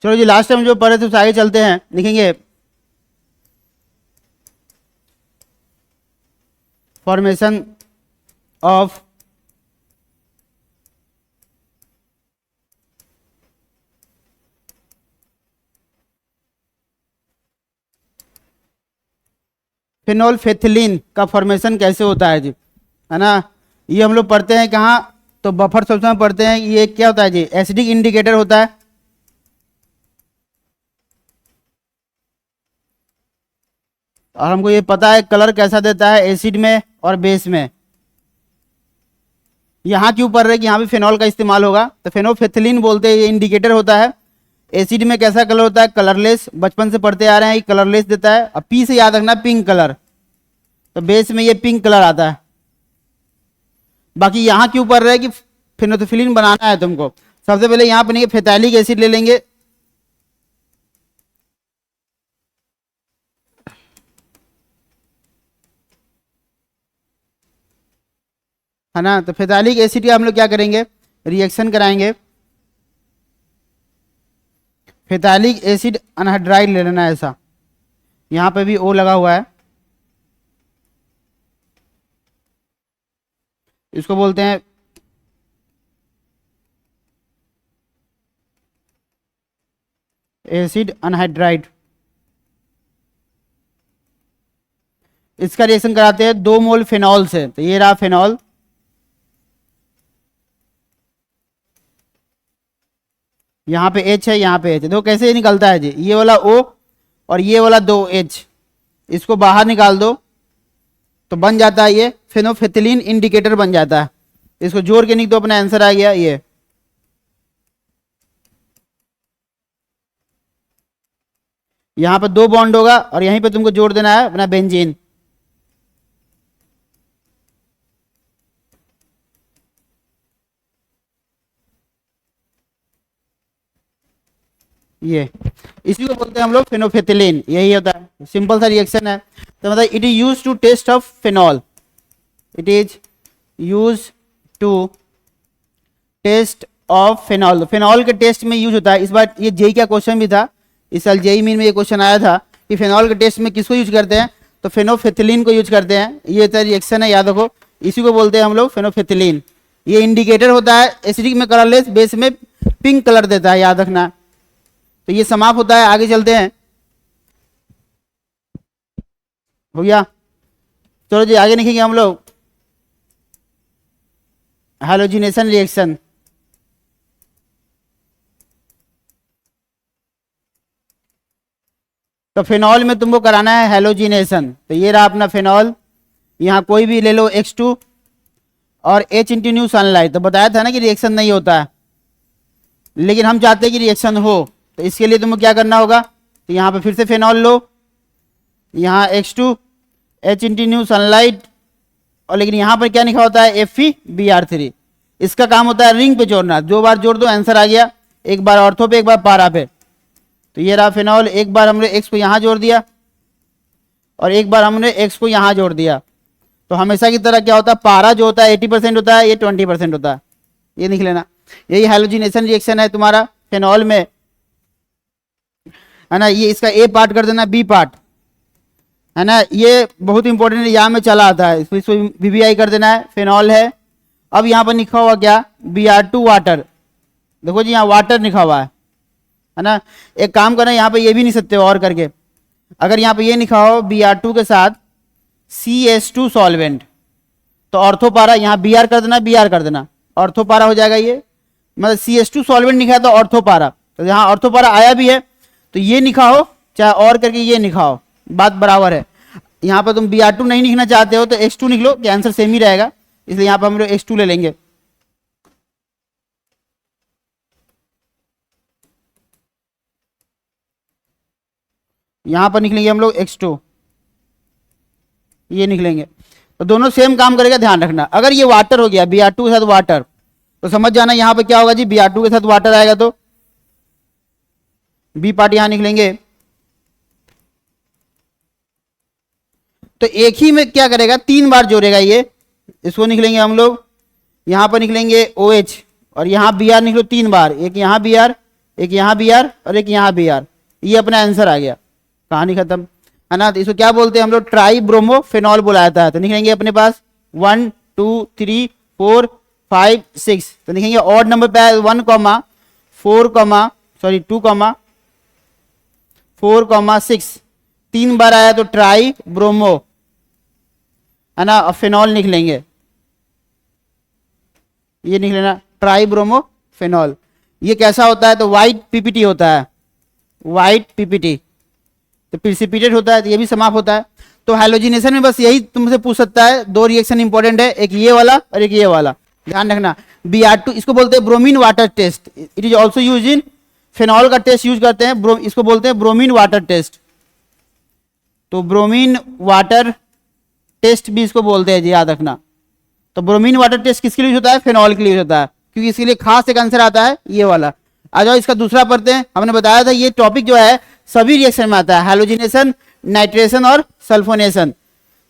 चलो जी, last time जो पढ़े थे उससे आगे चलते हैं। लिखेंगे फॉर्मेशन ऑफ फेनोल्फेथिलीन का फॉर्मेशन कैसे होता है जी, है ना। ये हम लोग पढ़ते हैं कहाँ, तो बफर सॉल्यूशन में पढ़ते हैं। ये क्या होता है जी, एसिडिक इंडिकेटर होता है। और हमको ये पता है कलर कैसा देता है एसिड में और बेस में। यहाँ क्यों पढ़ रहे हैं कि यहाँ भी फेनॉल का इस्तेमाल होगा, तो फेनोफेथिलीन बोलते हैं, ये इंडिकेटर होता है। एसिड में कैसा कलर होता है, कलरलेस, बचपन से पढ़ते आ रहे हैं, ये कलरलेस देता है। अब पी से याद रखना पिंक कलर, तो बेस में ये पिंक कलर आता है। बाकी यहाँ क्यों पढ़ रहे हैं कि फेनोल्फेथिलीन बनाना है तुमको। सबसे पहले यहाँ पर फेथाइलिक एसिड ले लेंगे, है ना। तो फेथाइलिक एसिड का हम लोग क्या करेंगे, रिएक्शन कराएंगे। फेथाइलिक एसिड अनहाइड्राइड ले लेना है ऐसा, यहाँ पे भी ओ लगा हुआ है, इसको बोलते हैं एसिड अनहाइड्राइड। इसका रिएक्शन कराते हैं 2 मोल फेनॉल से, तो ये रहा फेनॉल, यहाँ पे H है, यहाँ पे H है। देखो कैसे निकलता है जी, ये वाला O और ये वाला 2H, इसको बाहर निकाल दो तो बन जाता है ये फेनोफेथिलीन इंडिकेटर बन जाता है। इसको जोड़ के निक दो, अपना आंसर आ गया ये। यहाँ पर 2 बॉन्ड होगा और यहीं पे तुमको जोड़ देना है अपना बेंजीन। ये इसी को बोलते हैं हम लोग फेनोफेथिलीन, यही होता है, सिंपल सा रिएक्शन है। तो मतलब it is use to test of phenol, it is use to test of phenol. Phenol के टेस्ट में यूज होता है। इस बार ये जेई का क्वेश्चन भी था, इस साल जेई मीन में ये क्वेश्चन आया था कि फेनॉल के टेस्ट में किसको यूज करते हैं, तो फेनोफेथिलीन को यूज करते हैं। ये रिएक्शन है, याद रखो, इसी को बोलते हैं हम लोग फेनोफेथिलीन। ये इंडिकेटर होता है, एसिडिक में कलरलेस, बेस में पिंक कलर देता है, याद रखना। तो ये समाप्त होता है, आगे चलते हैं। हो गया, चलो जी आगे लिखेंगे हम लोग हैलोजिनेशन रिएक्शन। तो फेनॉल में तुमको कराना है हैलोजिनेशन, तो ये रहा अपना फेनॉल, यहाँ कोई भी ले लो X2 और H इंटू न्यू सनलाइट। तो बताया था ना कि रिएक्शन नहीं होता है, लेकिन हम चाहते हैं कि रिएक्शन हो, तो इसके लिए तुमको क्या करना होगा, तो यहाँ पे फिर से फेनॉल लो, यहाँ X2 H into new sunlight, और लेकिन यहाँ पर क्या लिखा होता है FeBr3। इसका काम होता है रिंग पे जोड़ना, 2 बार जोड़ दो आंसर आ गया, एक बार ऑर्थो पे एक बार पारा पे। तो ये रहा फेनॉल, एक बार हमने X को यहाँ जोड़ दिया और एक बार हमने X को यहाँ जोड़ दिया। तो हमेशा की तरह क्या होता है, पारा जो होता है 80% होता है, ये 20% होता है, ये लिख लेना। यही हैलोजिनेशन रिएक्शन है तुम्हारा फेनॉल में, है ना। ये इसका ए पार्ट कर देना, बी पार्ट, है ना, ये बहुत इंपॉर्टेंट है, यहाँ में चला आता है, इसको VBI कर देना है, फेनॉल है। अब यहाँ पर लिखा हुआ क्या, Br2 वाटर। देखो जी यहाँ वाटर लिखा हुआ है ना। एक काम करना, यहाँ पे ये भी नहीं सकते हो और करके, अगर यहाँ पे ये लिखा हो Br2 के साथ CS2 सॉल्वेंट, तो ऑर्थोपारा, यहाँ Br कर देना, Br कर देना, ऑर्थोपारा हो जाएगा ये। मतलब CS2 सॉल्वेंट लिखा है तो ऑर्थोपारा, तो यहाँ ऑर्थोपारा आया भी है, तो ये लिखा हो चाहे और करके ये लिखा हो, बात बराबर है। यहाँ पर तुम Br2 नहीं लिखना चाहते हो तो X2 लिख लो, कि आंसर सेम ही रहेगा, इसलिए यहाँ पर हम लोग X2 ले लेंगे। यहाँ पर निकलेंगे हम लोग X2, ये निकलेंगे, तो दोनों सेम काम करेगा, ध्यान रखना। अगर ये वाटर हो गया Br2 के साथ वाटर, तो समझ जाना यहाँ पे क्या होगा जी, Br2 के साथ वाटर आएगा तो बी पार्ट यहाँ निकलेंगे। तो एक ही में क्या करेगा, 3 बार जोड़ेगा ये, इसको निकलेंगे हम लोग, यहाँ पर निकलेंगे OH और यहाँ Br निकलो 3 बार, एक यहाँ Br एक यहाँ बी आर और एक यहाँ बी आर, ये अपना आंसर आ गया, कहानी खत्म, है ना। तो इसको क्या बोलते हैं हम लोग, ट्राई ब्रोमो फिनॉल बुलाया था। तो लिखेंगे अपने पास 1 2 3 4 5 6, तो लिखेंगे ऑड नंबर पे 1 comma 4 comma sorry 2 comma 4 comma 6, 3 बार आया तो ट्राई ब्रोमो, है ना, और फिनॉल लिख लेंगे, ये लिख लेना ट्राई ब्रोमो फिनॉल। ये कैसा होता है, तो व्हाइट पीपीटी होता है, व्हाइट पीपीटी, तो प्रिसिपिटेट होता है, तो ये भी समाप्त होता है। तो हैलोजिनेशन में बस यही तुमसे पूछ सकता है, दो रिएक्शन इंपॉर्टेंट है, एक ये वाला और एक ये वाला, ध्यान रखना। Br2 इसको बोलते हैं bromine water test, it is also use in phenol का टेस्ट यूज करते हैं, इसको बोलते हैं ब्रोमीन वाटर टेस्ट। तो ब्रोमीन वाटर टेस्ट भी इसको बोलते हैं जी, याद रखना। तो ब्रोमीन वाटर टेस्ट किसके लिए होता है, फिनॉल के लिए होता है, क्योंकि इसके लिए खास एक आंसर आता है ये वाला। आ जाओ इसका दूसरा पढ़ते हैं। हमने बताया था ये टॉपिक जो है सभी रिएक्शन में आता है, हैलोजिनेशन, नाइट्रेशन और सल्फोनेशन।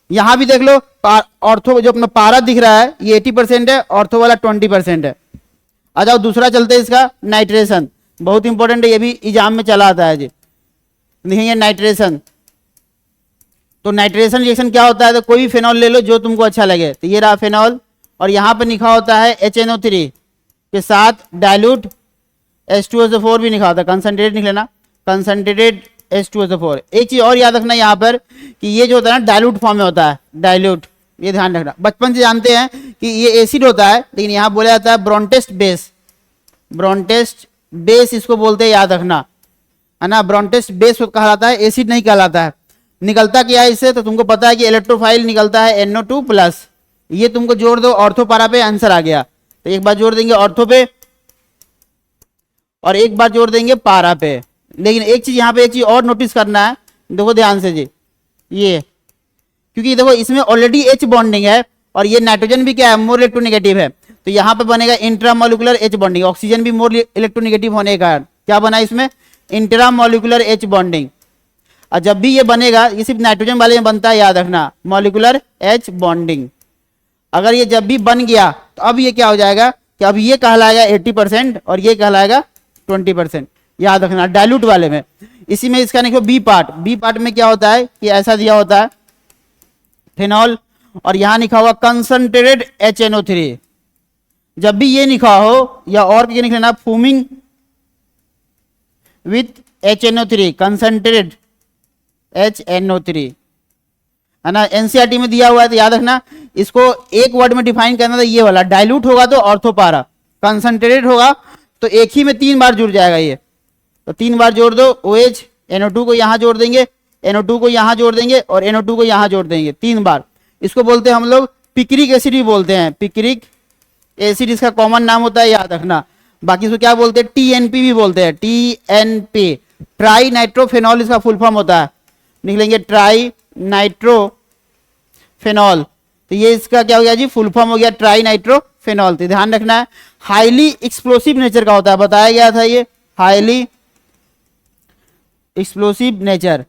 यहां भी देख लो, ऑर्थो जो अपना पारा दिख रहा है ये 80% है, ऑर्थो वाला 20% है। आ जाओ दूसरा चलते हैं, इसका नाइट्रेशन, बहुत इंपॉर्टेंट है, ये भी एग्जाम में चला आता है जी। लिखेंगे नाइट्रेशन। तो नाइट्रेशन रिएक्शन क्या होता है, तो कोई भी फिनॉल ले लो जो तुमको अच्छा लगे, तो ये रहा फिनॉल, और यहां पर लिखा होता है HNO3 के साथ डाइल्यूट H2SO4 भी लिखा होता है, कंसंट्रेटेड लिख लेना, कंसंट्रेटेड H2SO4। एक चीज और याद रखना यहाँ पर कि ये जो होता है ना डाइल्यूट फॉर्म में होता है, डाइल्यूट, ये ध्यान रखना। बचपन से जानते हैं कि ये एसिड होता है, लेकिन यहाँ बोला जाता है ब्रॉन्टेस्ट बेस, ब्रॉन्टेस्ट बेस इसको बोलते हैं, याद रखना, है ना। ब्रॉन्टेस्ट बेस कहलाता है, एसिड नहीं कहलाता है। निकलता क्या है इससे, तो तुमको पता है कि इलेक्ट्रोफाइल निकलता है NO2+, ये तुमको जोड़ दो ऑर्थो पारा पे, आंसर आ गया। तो एक बार जोड़ देंगे ऑर्थो पे और एक बार जोड़ देंगे पारा पे। लेकिन एक चीज यहाँ पे, एक चीज और नोटिस करना है, देखो ध्यान से जी, ये क्योंकि देखो इसमें ऑलरेडी H बॉन्डिंग है और ये नाइट्रोजन भी क्या है, मोर इलेक्ट्रोनेगेटिव है, तो यहाँ पे बनेगा इंट्रामोलिकुलर H बॉन्डिंग। ऑक्सीजन भी मोर इलेक्ट्रोनेगेटिव होने के कारण क्या बना इसमें, इंट्रामोलिकुलर H बॉन्डिंग। और जब भी ये बनेगा, ये सिर्फ नाइट्रोजन वाले में बनता है, याद रखना, मॉलिकुलर H बॉन्डिंग। अगर ये जब भी बन गया तो अब ये क्या हो जाएगा कि अब ये कहलाएगा 80% और ये कहलाएगा 20%, याद रखना डाइल्यूट वाले में। इसी में इसका देखो बी पार्ट, बी पार्ट में क्या होता है कि ऐसा दिया होता है फिनॉल और यहां लिखा हुआ कंसंट्रेटेड HNO3। जब भी ये लिखा हो या और क्या लिख लेना, फूमिंग विथ HNO3, कंसंट्रेटेड HNO3, है ना। एनसीईआरटी में दिया हुआ है, तो याद रखना इसको एक वर्ड में डिफाइन करना था, ये वाला डाइल्यूट होगा तो ऑर्थोपारा, कंसंट्रेटेड होगा तो एक ही में 3 बार जुड़ जाएगा ये, तो 3 बार जोड़ दो OH, NO2 को यहां जोड़ देंगे, NO2 को यहां जोड़ देंगे और NO2 को यहां जोड़ देंगे 3 बार। इसको बोलते हैं हम लोग पिक्रिक एसिड भी बोलते हैं, पिक्रिक एसिड इसका कॉमन नाम होता है, याद रखना। बाकी इसको क्या बोलते हैं, TNP भी बोलते हैं, TNP, ट्राई नाइट्रोफेनॉल इसका फुल फॉर्म होता है, लिख लेंगे ट्राई नाइट्रोफेनॉल। तो ये इसका क्या हो गया जी, फुल फॉर्म हो गया ट्राई नाइट्रोफेनॉल। तो ध्यान रखना है हाईली एक्सप्लोसिव नेचर का होता है, बताया गया था ये हाईली एक्सप्लोसिव नेचर,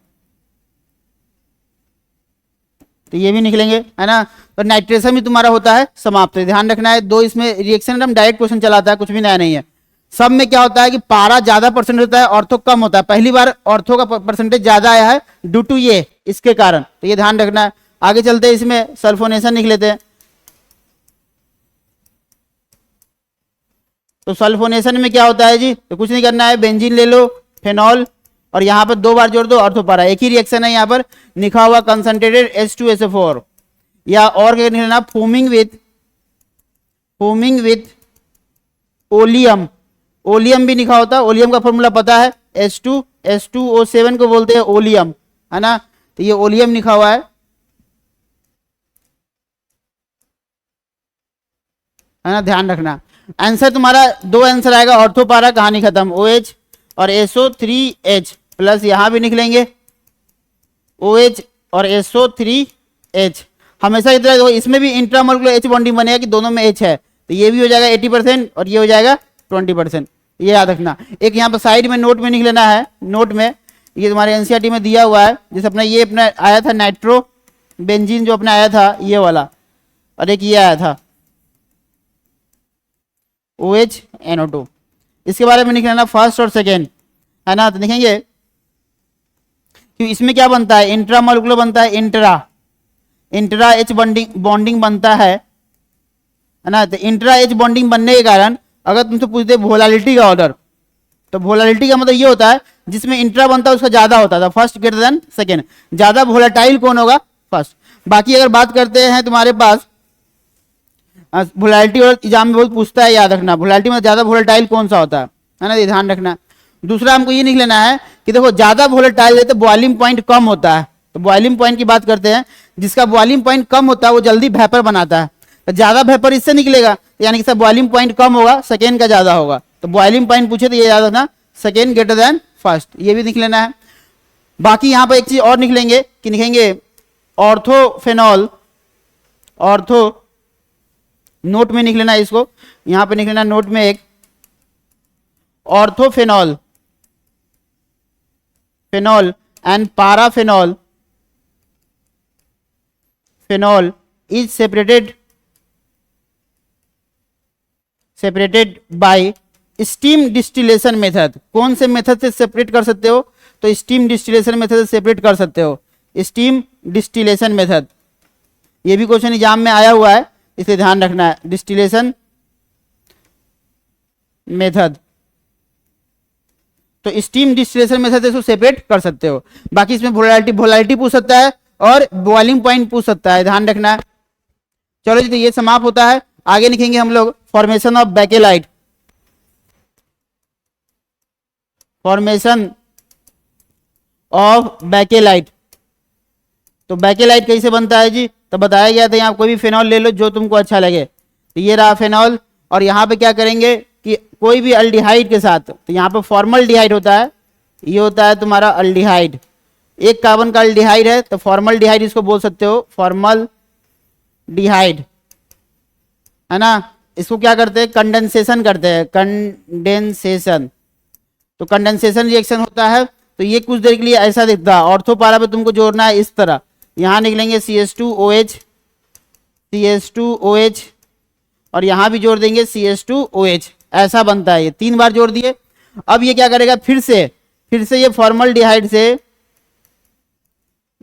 तो ये भी निकलेंगे, है ना। तो नाइट्रेशन भी तुम्हारा होता है समाप्त। ध्यान रखना है, दो इसमें रिएक्शन एकदम डायरेक्ट क्वेश्चन चलाता है, कुछ भी नया नहीं है। सब में क्या होता है कि पारा ज्यादा परसेंट होता है, ऑर्थो कम होता है। पहली बार ऑर्थो का परसेंटेज ज्यादा आया है ड्यू टू ये, इसके कारण, तो ये ध्यान रखना है। आगे चलते हैं, इसमें सल्फोनेशन लिख लेते हैं। तो सल्फोनेशन में क्या होता है जी, तो कुछ नहीं करना है, बेंजीन ले लो, फेनॉल, और यहां पर 2 बार जोड़ दो ऑर्थोपारा, एक ही रिएक्शन है। यहां पर लिखा हुआ कंसंट्रेटेड H2SO4, या और क्या लिखना, फूमिंग विथ ओलियम, ओलियम भी लिखा होता है। ओलियम का फॉर्मूला पता है, H2SO7 को बोलते हैं ओलियम, है ना। तो ये ओलियम लिखा हुआ है ना, ध्यान रखना। आंसर तुम्हारा 2 आंसर आएगा, ऑर्थोपारा, कहानी खत्म, OH और SO3H प्लस यहां भी निकलेंगे OH और SO3H। हमेशा की तरह इसमें भी इंट्रामोलिकुलर H बॉन्डिंग बनेगा कि दोनों में H है, तो ये भी हो जाएगा 80% और ये हो जाएगा 20%, ये याद रखना। एक यहाँ पर साइड में नोट में लिख लेना है, नोट में ये तुम्हारे एनसीईआरटी में दिया हुआ है, जैसे अपना ये अपना आया था नाइट्रो बेंजीन जो अपना आया था ये वाला, और एक ये आया था OH NO2, इसके बारे में लिख लेना फर्स्ट और सेकेंड, है ना। तो देखेंगे कि इसमें क्या बनता है, इंट्रा मॉलिक्यूलर बनता है, इंट्रा एच बॉन्डिंग बनता है ना। तो इंट्रा एच बॉन्डिंग बनने के कारण अगर तुमसे पूछते वोलेटिलिटी का ऑर्डर, तो वोलेटिलिटी का मतलब ये होता है जिसमें इंट्रा बनता है उसका ज्यादा होता था, फर्स्ट ग्रेटर देन सेकेंड, ज्यादा वोलेटाइल कौन होगा, फर्स्ट। बाकी अगर बात करते हैं तुम्हारे पास वोलेटिलिटी, और एग्जाम में बहुत पूछता है, याद रखना वोलेटिलिटी में ज्यादा वोलेटाइल कौन सा होता है ना, ये ध्यान रखना। दूसरा हमको ये लिख लेना है कि देखो ज्यादा वोलेटाइल है तो बॉइलिंग पॉइंट कम होता है, तो बॉइलिंग पॉइंट की बात करते हैं, जिसका बॉइलिंग पॉइंट कम होता है वो जल्दी वेपर बनाता है, तो ज्यादा वेपर इससे निकलेगा, यानी कि सब बॉइलिंग पॉइंट कम होगा, सेकेंड का ज्यादा होगा। तो बॉइलिंग पॉइंट पूछे तो ये याद रखना, सेकेंड ग्रेटर देन फर्स्ट, ये भी लिख लेना है। बाकी यहाँ पर एक चीज और लिख लेंगे कि लिखेंगे ऑर्थोफेनॉल, ऑर्थो नोट में लिख लेना इसको, यहां पे लिख लेना नोट में एक orthophenol, phenol and paraphenol, phenol is separated by steam distillation method. कौन से मेथड से सेपरेट कर सकते हो, तो स्टीम डिस्टिलेशन मेथड से सेपरेट कर सकते हो, स्टीम डिस्टिलेशन मेथड। ये भी क्वेश्चन एग्जाम में आया हुआ है, इसे ध्यान रखना है, डिस्टिलेशन मेथड। तो स्टीम डिस्टिलेशन मेथड से इसको सेपरेट कर सकते हो। बाकी इसमें वोलेटिलिटी पूछ सकता है और बॉइलिंग पॉइंट पूछ सकता है, ध्यान रखना है। चलो जी, तो ये समाप्त होता है। आगे लिखेंगे हम लोग formation of bakelite, formation of bakelite. तो बेकेलाइट कैसे बनता है जी, तो बताया गया था यहाँ कोई भी फेनॉल ले लो जो तुमको अच्छा लगे, तो ये रहा फेनॉल, और यहाँ पे क्या करेंगे कि कोई भी अल्डिहाइड के साथ, तो यहाँ पे फॉर्मल्डिहाइड होता है, ये होता है तुम्हारा अल्डिहाइड, एक कार्बन का अल्डिहाइड है तो फॉर्मल्डिहाइड इसको बोल सकते हो, फॉर्मल्डिहाइड, है ना। इसको क्या करते हैं, कंडेंसेशन करते हैं, कंडेंसेशन। तो कंडेंसेशन रिएक्शन होता है, तो ये कुछ देर के लिए ऐसा दिखता है, ऑर्थो पारा पे तुमको जोड़ना है इस तरह, यहाँ निकलेंगे CH2OH, CH2OH, और यहां भी जोड़ देंगे CH2OH, ऐसा बनता है। ये 3 बार जोड़ दिए। अब ये क्या करेगा, फिर से ये फॉर्मल्डिहाइड से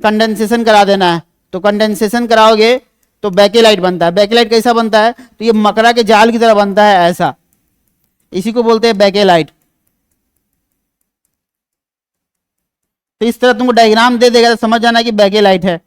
कंडेंसेशन करा देना है। तो कंडेंसेशन कराओगे तो बेकेलाइट बनता है। बेकेलाइट कैसा बनता है, तो ये मकरा के जाल की तरह बनता है, ऐसा, इसी को बोलते हैं बेकेलाइट। तो इस तरह तुमको डायग्राम दे देगा तो समझ जाना कि बेकेलाइट है।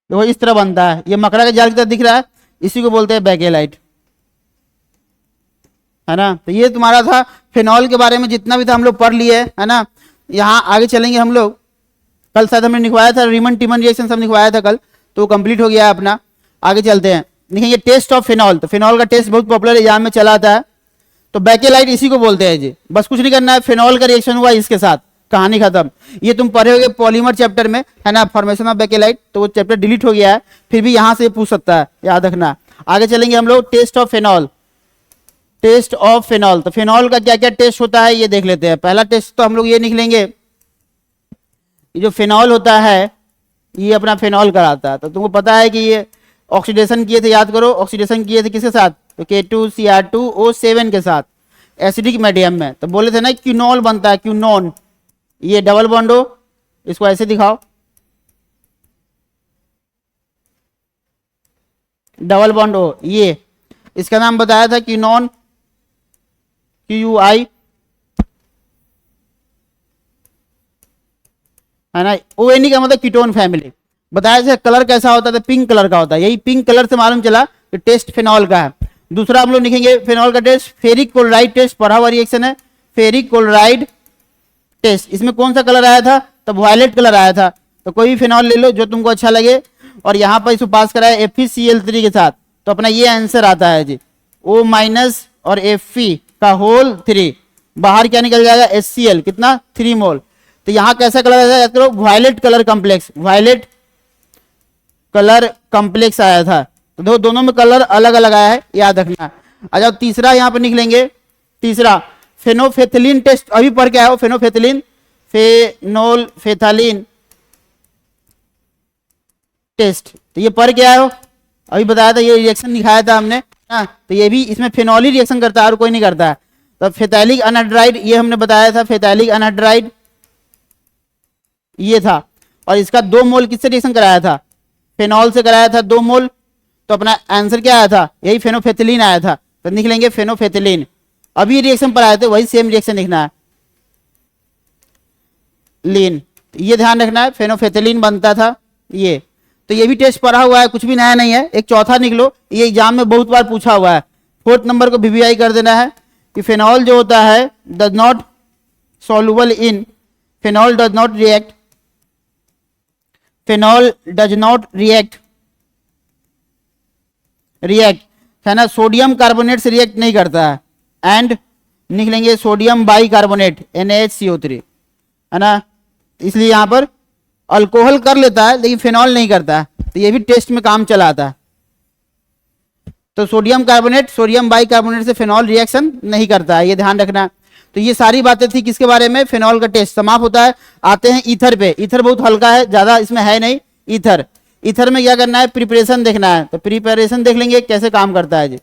देखो इस तरह बनता है, ये मकड़ा के जाल की तरह दिख रहा है, इसी को बोलते हैं बेकेलाइट, है ना। तो ये तुम्हारा था फिनॉल के बारे में, जितना भी था हम लोग पढ़ लिए, है ना। यहाँ आगे चलेंगे हम लोग, कल शायद हमने लिखवाया था रीमन टीमन रिएक्शन, सब लिखवाया था कल, तो वो कंप्लीट हो गया है अपना। आगे चलते हैं, देखेंगे टेस्ट ऑफ फिनॉल। तो फिनॉल का टेस्ट बहुत पॉपुलर एग्जाम में चला आता है, तो बेकेलाइट इसी को बोलते हैं जी। बस कुछ नहीं करना है, फिनॉल का रिएक्शन हुआ इसके साथ, कहानी खत्म। ये तुम पढ़े होगे पॉलीमर चैप्टर में, है ना, फॉर्मेशन ऑफ बेकेलाइट, तो वो चैप्टर डिलीट हो गया है, फिर भी यहां से पूछ सकता है, याद रखना। आगे चलेंगे हम लोग, test of phenol, test of phenol. तो फिनॉल का क्या क्या टेस्ट होता है ये देख लेते हैं। पहला टेस्ट तो हम लोग ये लिख लेंगे, जो फिनॉल होता है ये अपना फिनॉल कराता है। तो तुमको पता है कि ये ऑक्सीडेशन किए थे, याद करो, ऑक्सीडेशन किए थे किसके साथ, तो K2Cr2O7 के साथ, एसिडिक मीडियम में। तो बोले थे ना क्यूनॉल बनता है, क्यूनॉन, ये डबल बॉन्ड हो, इसको ऐसे दिखाओ, डबल बॉन्ड हो, ये इसका नाम बताया था क्यूनॉन, QUI, है ना। ONE का मतलब कीटोन फैमिली। बताया था कलर कैसा होता था, पिंक कलर का होता है, यही पिंक कलर से मालूम चला कि टेस्ट फिनॉल का है। दूसरा हम लोग लिखेंगे फिनॉल का टेस्ट, फेरिक क्लोराइड टेस्ट, पढ़ा हुआ रिएक्शन है, फेरिक क्लोराइड टेस्ट। इसमें कौन सा कलर आया था, तो वायलेट कलर आया था। तो कोई भी फिनॉल ले लो जो तुमको अच्छा लगे, और यहाँ पर इसको पास कराया FeCl3 के साथ, तो अपना ये आंसर आता है जी, O- और Fe का होल 3, बाहर क्या निकल जाएगा, HCl, कितना, 3 मोल। तो यहाँ कैसा कलर है, violet colour complex, violet colour complex आया था। तो देखो दोनों में कलर अलग अलग आया है, याद रखना। अच्छा तीसरा यहाँ पे निकलेंगे, तीसरा फेनोफेथलीन टेस्ट अभी पढ़ के आया हो, फेनोफेथलीन फेनोल्फेथलीन टेस्ट, तो ये पढ़ के आए हो, अभी बताया था, ये रिएक्शन दिखाया था हमने। हाँ तो ये भी इसमें फेनॉल ही रिएक्शन करता है और कोई नहीं करता है। तो फेथैलिक अनहाइड्राइड ये हमने बताया था, फेथैलिक अनहाइड्राइड ये था, और इसका 2 मोल किससे रिएक्शन कराया था, फेनॉल से कराया था 2 मोल। तो अपना आंसर क्या आया था, यही फेनोफेथलीन आया था। तो निकलेंगे फेनोफेथलीन। अभी रिएक्शन पर आए थे वही सेम रिएक्शन लिखना है, लीन, ये ध्यान रखना है, फेनोफेथलीन बनता था ये। तो ये भी टेस्ट पढ़ा हुआ है, कुछ भी नया नहीं है। एक चौथा निकलो, ये एग्जाम में बहुत बार पूछा हुआ है, 4th नंबर को वीवीआई कर देना है कि फेनॉल जो होता है does not soluble in, phenol does not react, phenol does not react है ना, सोडियम कार्बोनेट से रिएक्ट नहीं करता है। एंड निकलेंगे सोडियम बाई कार्बोनेट NaHCO3 है ना, इसलिए यहां पर अल्कोहल कर लेता है लेकिन फेनॉल नहीं करता है, तो ये भी टेस्ट में काम चला आता है। तो sodium carbonate, sodium by carbonate से फेनॉल रिएक्शन नहीं करता है, ये ध्यान रखना। तो ये सारी बातें थी किसके बारे में, फेनॉल का टेस्ट समाप्त होता है। आते हैं ईथर पे, ईथर बहुत हल्का है, ज्यादा इसमें है नहीं। ईथर, ईथर में क्या करना है, प्रिपरेशन देखना है। तो प्रिपरेशन देख लेंगे कैसे काम करता है जी,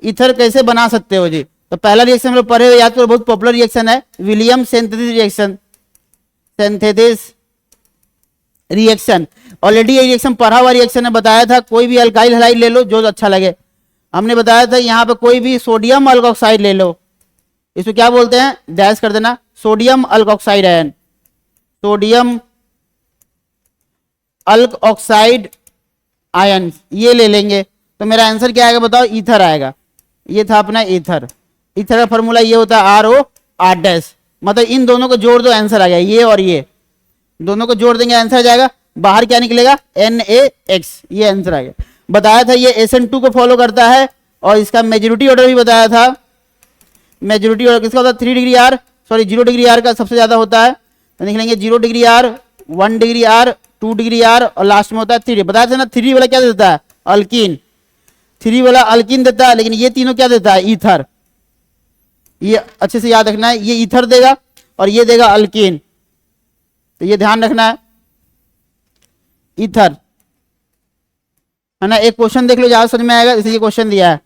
ईथर कैसे बना सकते हो जी। तो पहला रिएक्शन हम लोग पढ़े हुए, याद करो, बहुत पॉपुलर रिएक्शन है, William synthesis reaction, synthesis reaction. Already ये रिएक्शन पढ़ा हुआ रिएक्शन है, बताया था। कोई भी अल्काइल हैलाइड ले लो जो अच्छा लगे, हमने बताया था। यहाँ पे कोई भी सोडियम अल्कोक्साइड ले लो, इसको क्या बोलते हैं, डैश कर देना, sodium alkoxide ion, sodium alkoxide ion, ये ले लेंगे। तो मेरा आंसर क्या आएगा बताओ, ईथर आएगा। ये था अपना ईथर। ईथर का फॉर्मूला ये होता है RO_, मतलब इन दोनों को जोड़ दो, आंसर आ गया। ये और ये दोनों को जोड़ देंगे, आंसर आ जाएगा। बाहर क्या निकलेगा, NaX, ये आंसर आ गया। बताया था ये SN2 को फॉलो करता है, और इसका मेजोरिटी ऑर्डर भी बताया था। मेजोरिटी ऑर्डर किसका होता है, 3 degree R, sorry 0 degree R का सबसे ज्यादा होता है। तो निकलेंगे 0 degree R, 1 degree R, 2 degree R, और लास्ट में होता है 3। बताया था ना 3 वाला क्या देता है, अल्कीन, 3 वाला अल्कीन देता है। लेकिन ये तीनों क्या देता है, ईथर। ये अच्छे से याद रखना है, ये ईथर देगा और ये देगा अल्कीन, तो ये ध्यान रखना है, ईथर है ना। एक क्वेश्चन देख लो, ज्यादा समझ में आएगा, इसलिए क्वेश्चन दिया है।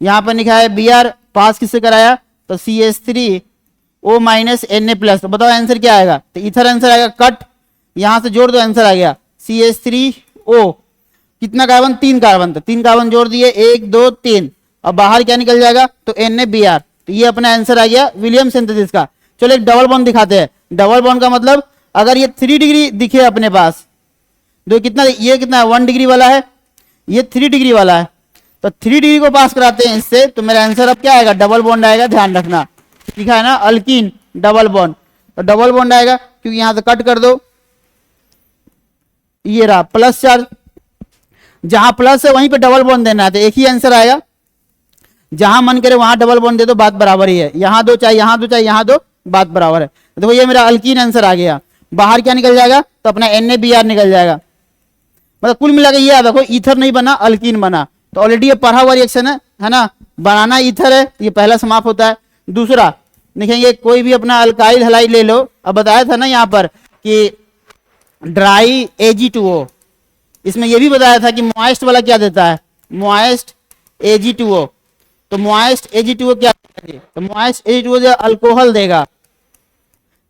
यहां पर लिखा है Br पास किससे कराया, तो CH3O Na+। तो बताओ आंसर क्या आएगा, तो ईथर आंसर आएगा। कट, यहां से जोड़ दो, आंसर आ गया CH3O। कितना कार्बन, 3 कार्बन, तो 3 कार्बन जोड़ दिए, 1 2 3, अब बाहर क्या निकल जाएगा, तो NaBr। तो ये अपना आंसर आ गया विलियम सिंथेसिस का। चलो एक डबल बॉन्ड दिखाते हैं। डबल बॉन्ड का मतलब, अगर ये 3 डिग्री दिखे अपने पास, तो कितना, ये कितना है, 1 डिग्री वाला है, ये 3 डिग्री वाला है, तो 3 डिग्री को पास कराते हैं इससे, तो मेरा आंसर अब क्या आएगा, डबल बॉन्ड आएगा। ध्यान रखना, लिखा है ना अल्कीन डबल बॉन्ड, तो डबल बॉन्ड आएगा, क्योंकि यहां से कट कर दो, ये रहा प्लस चार्ज, जहां प्लस है वहीं पे डबल बॉन्ड देना है, तो एक ही आंसर आएगा। जहां मन करे वहां डबल बॉन्ड दे दो, बात बराबर ही है। यहां दो चाहे यहां दो चाहे यहां दो, बात बराबर है। देखो ये मेरा अल्कीन आंसर आ गया। बाहर क्या निकल जाएगा, तो अपना NaBr निकल जाएगा। मतलब कुल मिला के ये याद रखो, ईथर नहीं बना, अल्कीन बना। तो ऑलरेडी ये पढ़ा हुआ रिएक्शन है ना, बनाना ईथर है, ये पहला समाप्त होता है। दूसरा लिखेंगे, कोई भी अपना अल्काइल हैलाइड ले लो। अब बताया था ना यहाँ पर कि ड्राई Ag2O, इसमें ये भी बताया था कि मॉइस्ट वाला क्या देता है, मॉइस्ट Ag2O। तो मॉइस्ट Ag2O क्या देता है, तो मॉइस्ट Ag2O जो अल्कोहल देगा।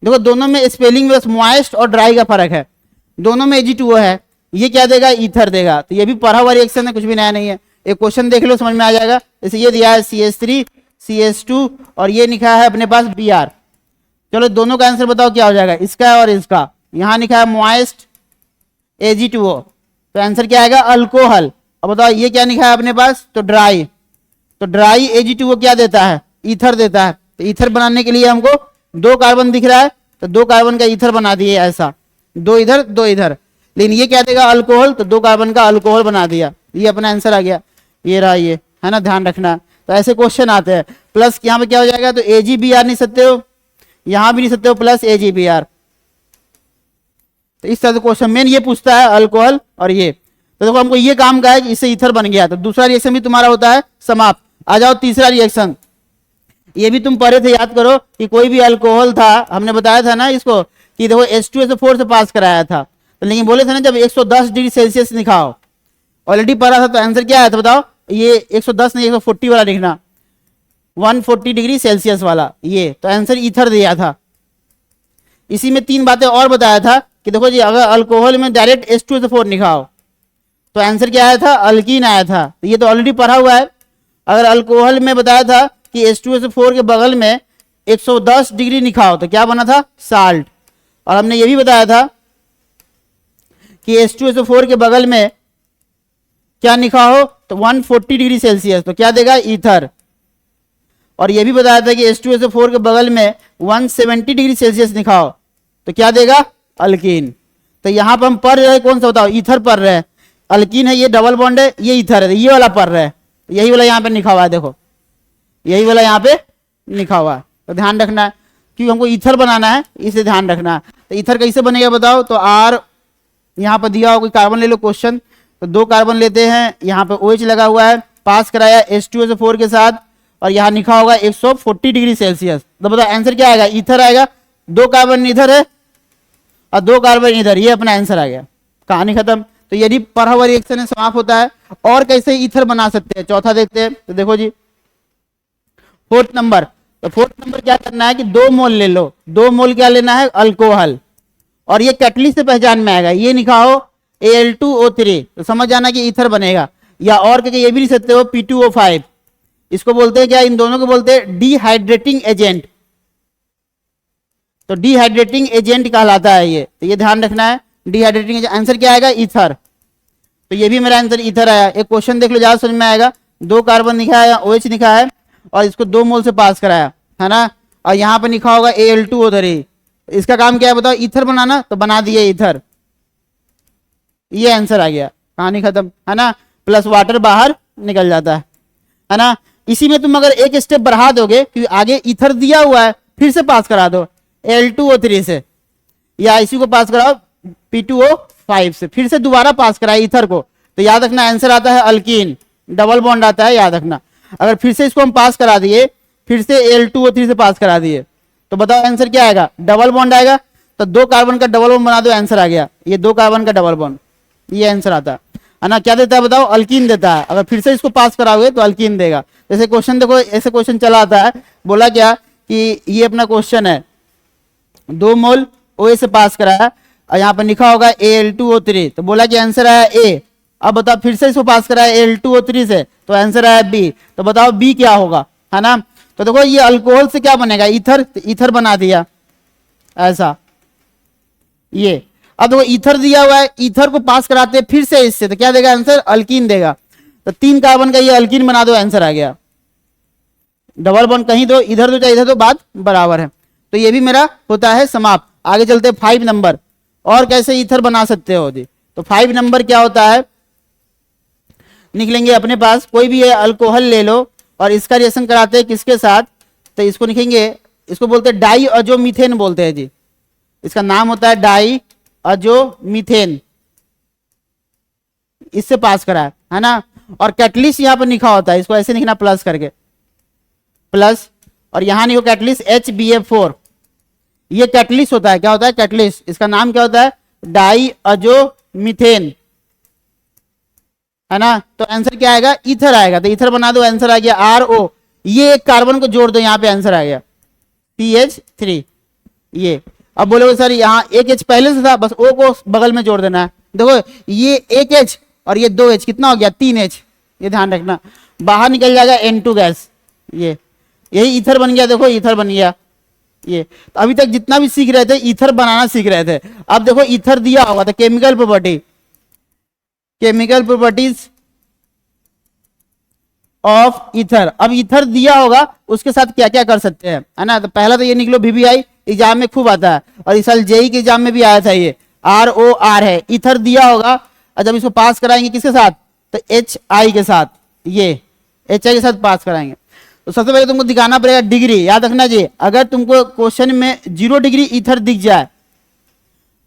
देखो दोनों में स्पेलिंग में बस मॉइस्ट और ड्राई का फर्क है, दोनों में Ag2O है। ये क्या देगा, ईथर देगा। तो ये भी पढ़ा हुआ रिएक्शन है, कुछ भी नया नहीं है। एक क्वेश्चन देख लो, समझ में आ जाएगा। जैसे ये दिया है CH3 CH2, और ये लिखा है अपने पास Br। चलो दोनों का आंसर बताओ क्या हो जाएगा, इसका और इसका। यहां लिखा है मॉइस्ट Ag2O, तो आंसर क्या आएगा, अल्कोहल। अब बताओ ये क्या लिखा है अपने पास, तो ड्राई। तो ड्राई Ag2O क्या देता है, ईथर देता है। तो ईथर बनाने के लिए हमको 2 कार्बन दिख रहा है, तो 2 कार्बन का ईथर बना दिए ऐसा, 2 इधर 2 इधर। लेकिन ये क्या देगा, अल्कोहल, तो 2 कार्बन का अल्कोहल बना दिया। ये अपना आंसर आ गया, ये रहा, ये है ना, ध्यान रखना। तो ऐसे क्वेश्चन आते हैं। प्लस यहाँ पे क्या हो जाएगा, तो AgBr नहीं सकते हो, यहां भी नहीं सकते हो, प्लस AgBr। तो इस तरह से क्वेश्चन मेन ये पूछता है अल्कोहल और ये। तो देखो हमको ये काम का है कि इससे ईथर बन गया, तो दूसरा रिएक्शन भी तुम्हारा होता है समाप्त। आ जाओ तीसरा रिएक्शन, ये भी तुम पढ़े थे, याद करो कि कोई भी अल्कोहल था, हमने बताया था ना इसको कि देखो H2SO4 से पास कराया था, तो लेकिन बोले थे ना जब 110 डिग्री सेल्सियस लिखाओ, ऑलरेडी पढ़ा था, तो आंसर क्या आया था बताओ, ये 110 नहीं 140 वाला लिखना, 140 डिग्री सेल्सियस वाला, ये तो आंसर ईथर दिया था। इसी में 3 बातें और बताया था कि देखो जी अगर अल्कोहल में डायरेक्ट H2SO4 लिखाओ तो आंसर क्या आया था, अल्कीन आया था, तो ये तो ऑलरेडी पढ़ा हुआ है। अगर अल्कोहल में बताया था कि H2SO4 के बगल में 110 डिग्री लिखाओ तो क्या बना था, साल्ट। और हमने ये भी बताया था कि H2SO4 के बगल में क्या लिखा हो तो 140 डिग्री सेल्सियस, तो क्या देगा, ईथर। और ये भी बताया था कि H2SO4 के बगल में 170 डिग्री सेल्सियस लिखाओ तो क्या देगा, अल्कीन। तो यहां पर हम पढ़ रहे हैं कौन सा बताओ, ईथर पढ़ रहे हैं, अल्कीन है, ये डबल बॉन्ड है, ये ईथर है, ये वाला पढ़ रहे हैं, यही वाला यहाँ पे लिखा हुआ है, देखो यही वाला यहाँ पे लिखा हुआ है, तो ध्यान रखना है क्योंकि हमको ईथर बनाना है, इसे ध्यान रखना है। तो ईथर कैसे बनेगा बताओ, तो आर यहाँ पर दिया हो, कोई कार्बन ले लो क्वेश्चन, तो 2 कार्बन लेते हैं, यहाँ पे OH लगा हुआ है, पास कराया H2SO4 के साथ, और यहाँ लिखा होगा 140 डिग्री सेल्सियस, तो बताओ आंसर क्या आएगा, ईथर आएगा। 2 कार्बन इधर है और 2 कार्बन इधर, ये अपना आंसर आ गया, कहानी खत्म। तो यदि पढ़ा हुआ रिएक्शन समाप्त होता है। और कैसे ईथर बना सकते हैं, चौथा देखते हैं, तो देखो जी 4th नंबर, तो 4th नंबर क्या करना है कि 2 मोल ले लो, 2 मोल क्या लेना है, अल्कोहल, और ये कैटलिस्ट से पहचान में आएगा, ये लिखा हो Al2O3, तो समझ जाना कि ईथर बनेगा। या और क्या ये भी लिख सकते हो P2O5, इसको बोलते हैं क्या, इन दोनों को बोलते हैं डिहाइड्रेटिंग एजेंट, तो डिहाइड्रेटिंग एजेंट कहलाता है ये, तो ये ध्यान रखना है, डिहाइड्रेटिंग एजेंट। आंसर क्या आएगा, ईथर, तो ये भी मेरा आंसर ईथर आया। एक क्वेश्चन देख लो, ज्यादा समझ में आएगा, 2 कार्बन लिखा है, OH लिखा है, और इसको 2 मोल से पास कराया है ना, और यहाँ पे लिखा होगा Al2O3, इसका काम क्या है बताओ, ईथर बनाना, तो बना दिए ईथर, ये आंसर आ गया, कहानी खत्म है ना, प्लस वाटर बाहर निकल जाता है ना। इसी में तुम अगर एक स्टेप बढ़ा दोगे क्योंकि आगे ईथर दिया हुआ है, फिर से पास करा दो Al2O3 से, या इसी को पास कराओ P2O5 से, फिर से दोबारा पास कराए ईथर को, तो याद रखना आंसर आता है अल्कीन, डबल बॉन्ड आता है, याद रखना। अगर फिर से इसको हम पास करा दिए, फिर से Al2O3 से पास करा दिए, तो बताओ आंसर क्या आएगा, डबल बॉन्ड आएगा, तो 2 कार्बन का डबल बॉन्ड बना दो, आंसर आ गया, ये 2 कार्बन का डबल बॉन्ड, ये आंसर आता है ना। क्या देता है बताओ, अल्कीन देता है। अगर फिर से इसको पास कराओगे तो अल्कीन देगा। जैसे क्वेश्चन देखो, ऐसे क्वेश्चन चला आता है, बोला क्या कि ये अपना क्वेश्चन है, 2 मोल OH से पास कराया, और यहाँ पर लिखा होगा Al2O3, तो बोला कि आंसर आया A। अब बताओ फिर से इसको पास कराया Al2O3 से, तो आंसर आया B, तो बताओ B क्या होगा, है ना। तो देखो ये अल्कोहल से क्या बनेगा, ईथर, तो ईथर बना दिया ऐसा, ये। अब देखो ईथर दिया हुआ है, ईथर को पास कराते हैं फिर से इससे, तो क्या देगा आंसर, अल्कीन देगा, तो 3 कार्बन का ये अल्कीन बना दो, आंसर आ गया। डबल बॉन्ड कहीं दो, इधर दो चाहे इधर दो, बात बराबर है। तो ये भी मेरा होता है समाप्त। आगे चलते 5 नंबर, और कैसे ईथर बना सकते हो जी। तो 5 नंबर क्या होता है, निकलेंगे अपने पास, कोई भी अल्कोहल ले लो और इसका रिएक्शन कराते हैं किसके साथ, तो इसको लिखेंगे, इसको बोलते हैं डाई अजोमीथेन बोलते हैं जी, इसका नाम होता है डाई अजोमीथेन, इससे पास करा है ना। और कैटलिस्ट यहाँ पर लिखा होता है, इसको ऐसे लिखना प्लस करके, प्लस, और यहां लिखो कैटलिस्ट HBF4, ये कैटलिस्ट होता है, क्या होता है कैटलिस्ट, इसका नाम क्या होता है, डाई अजोमीथेन, है ना। तो आंसर क्या आएगा, ईथर आएगा, तो ईथर बना दो, आंसर आ गया RO, ये एक कार्बन को जोड़ दो, यहाँ पे आंसर आ गया CH3, ये। अब बोलोगे सर यहाँ एक H पहले से था, बस O को बगल में जोड़ देना है। देखो ये एक H और ये 2 H, कितना हो गया 3 H, ये ध्यान रखना, बाहर निकल जाएगा N2 गैस, ये यही ईथर बन गया। देखो ईथर बन गया ये। तो अभी तक जितना भी सीख रहे थे ईथर बनाना सीख रहे थे, अब देखो ईथर दिया होगा तो chemical property, chemical properties of ether. अब ईथर दिया होगा उसके साथ क्या क्या कर सकते हैं, है ना। तो पहला तो ये निकलो, VVI एग्जाम में खूब आता है, और इस साल JEE के एग्जाम में भी आया था, ये ROR है, ईथर दिया होगा, और जब इसको पास कराएंगे किसके साथ, तो HI के साथ, ये HI के साथ पास कराएंगे। तो सबसे पहले तुमको दिखाना पड़ेगा डिग्री, याद रखना जी, अगर तुमको क्वेश्चन में 0 डिग्री ईथर दिख जाए,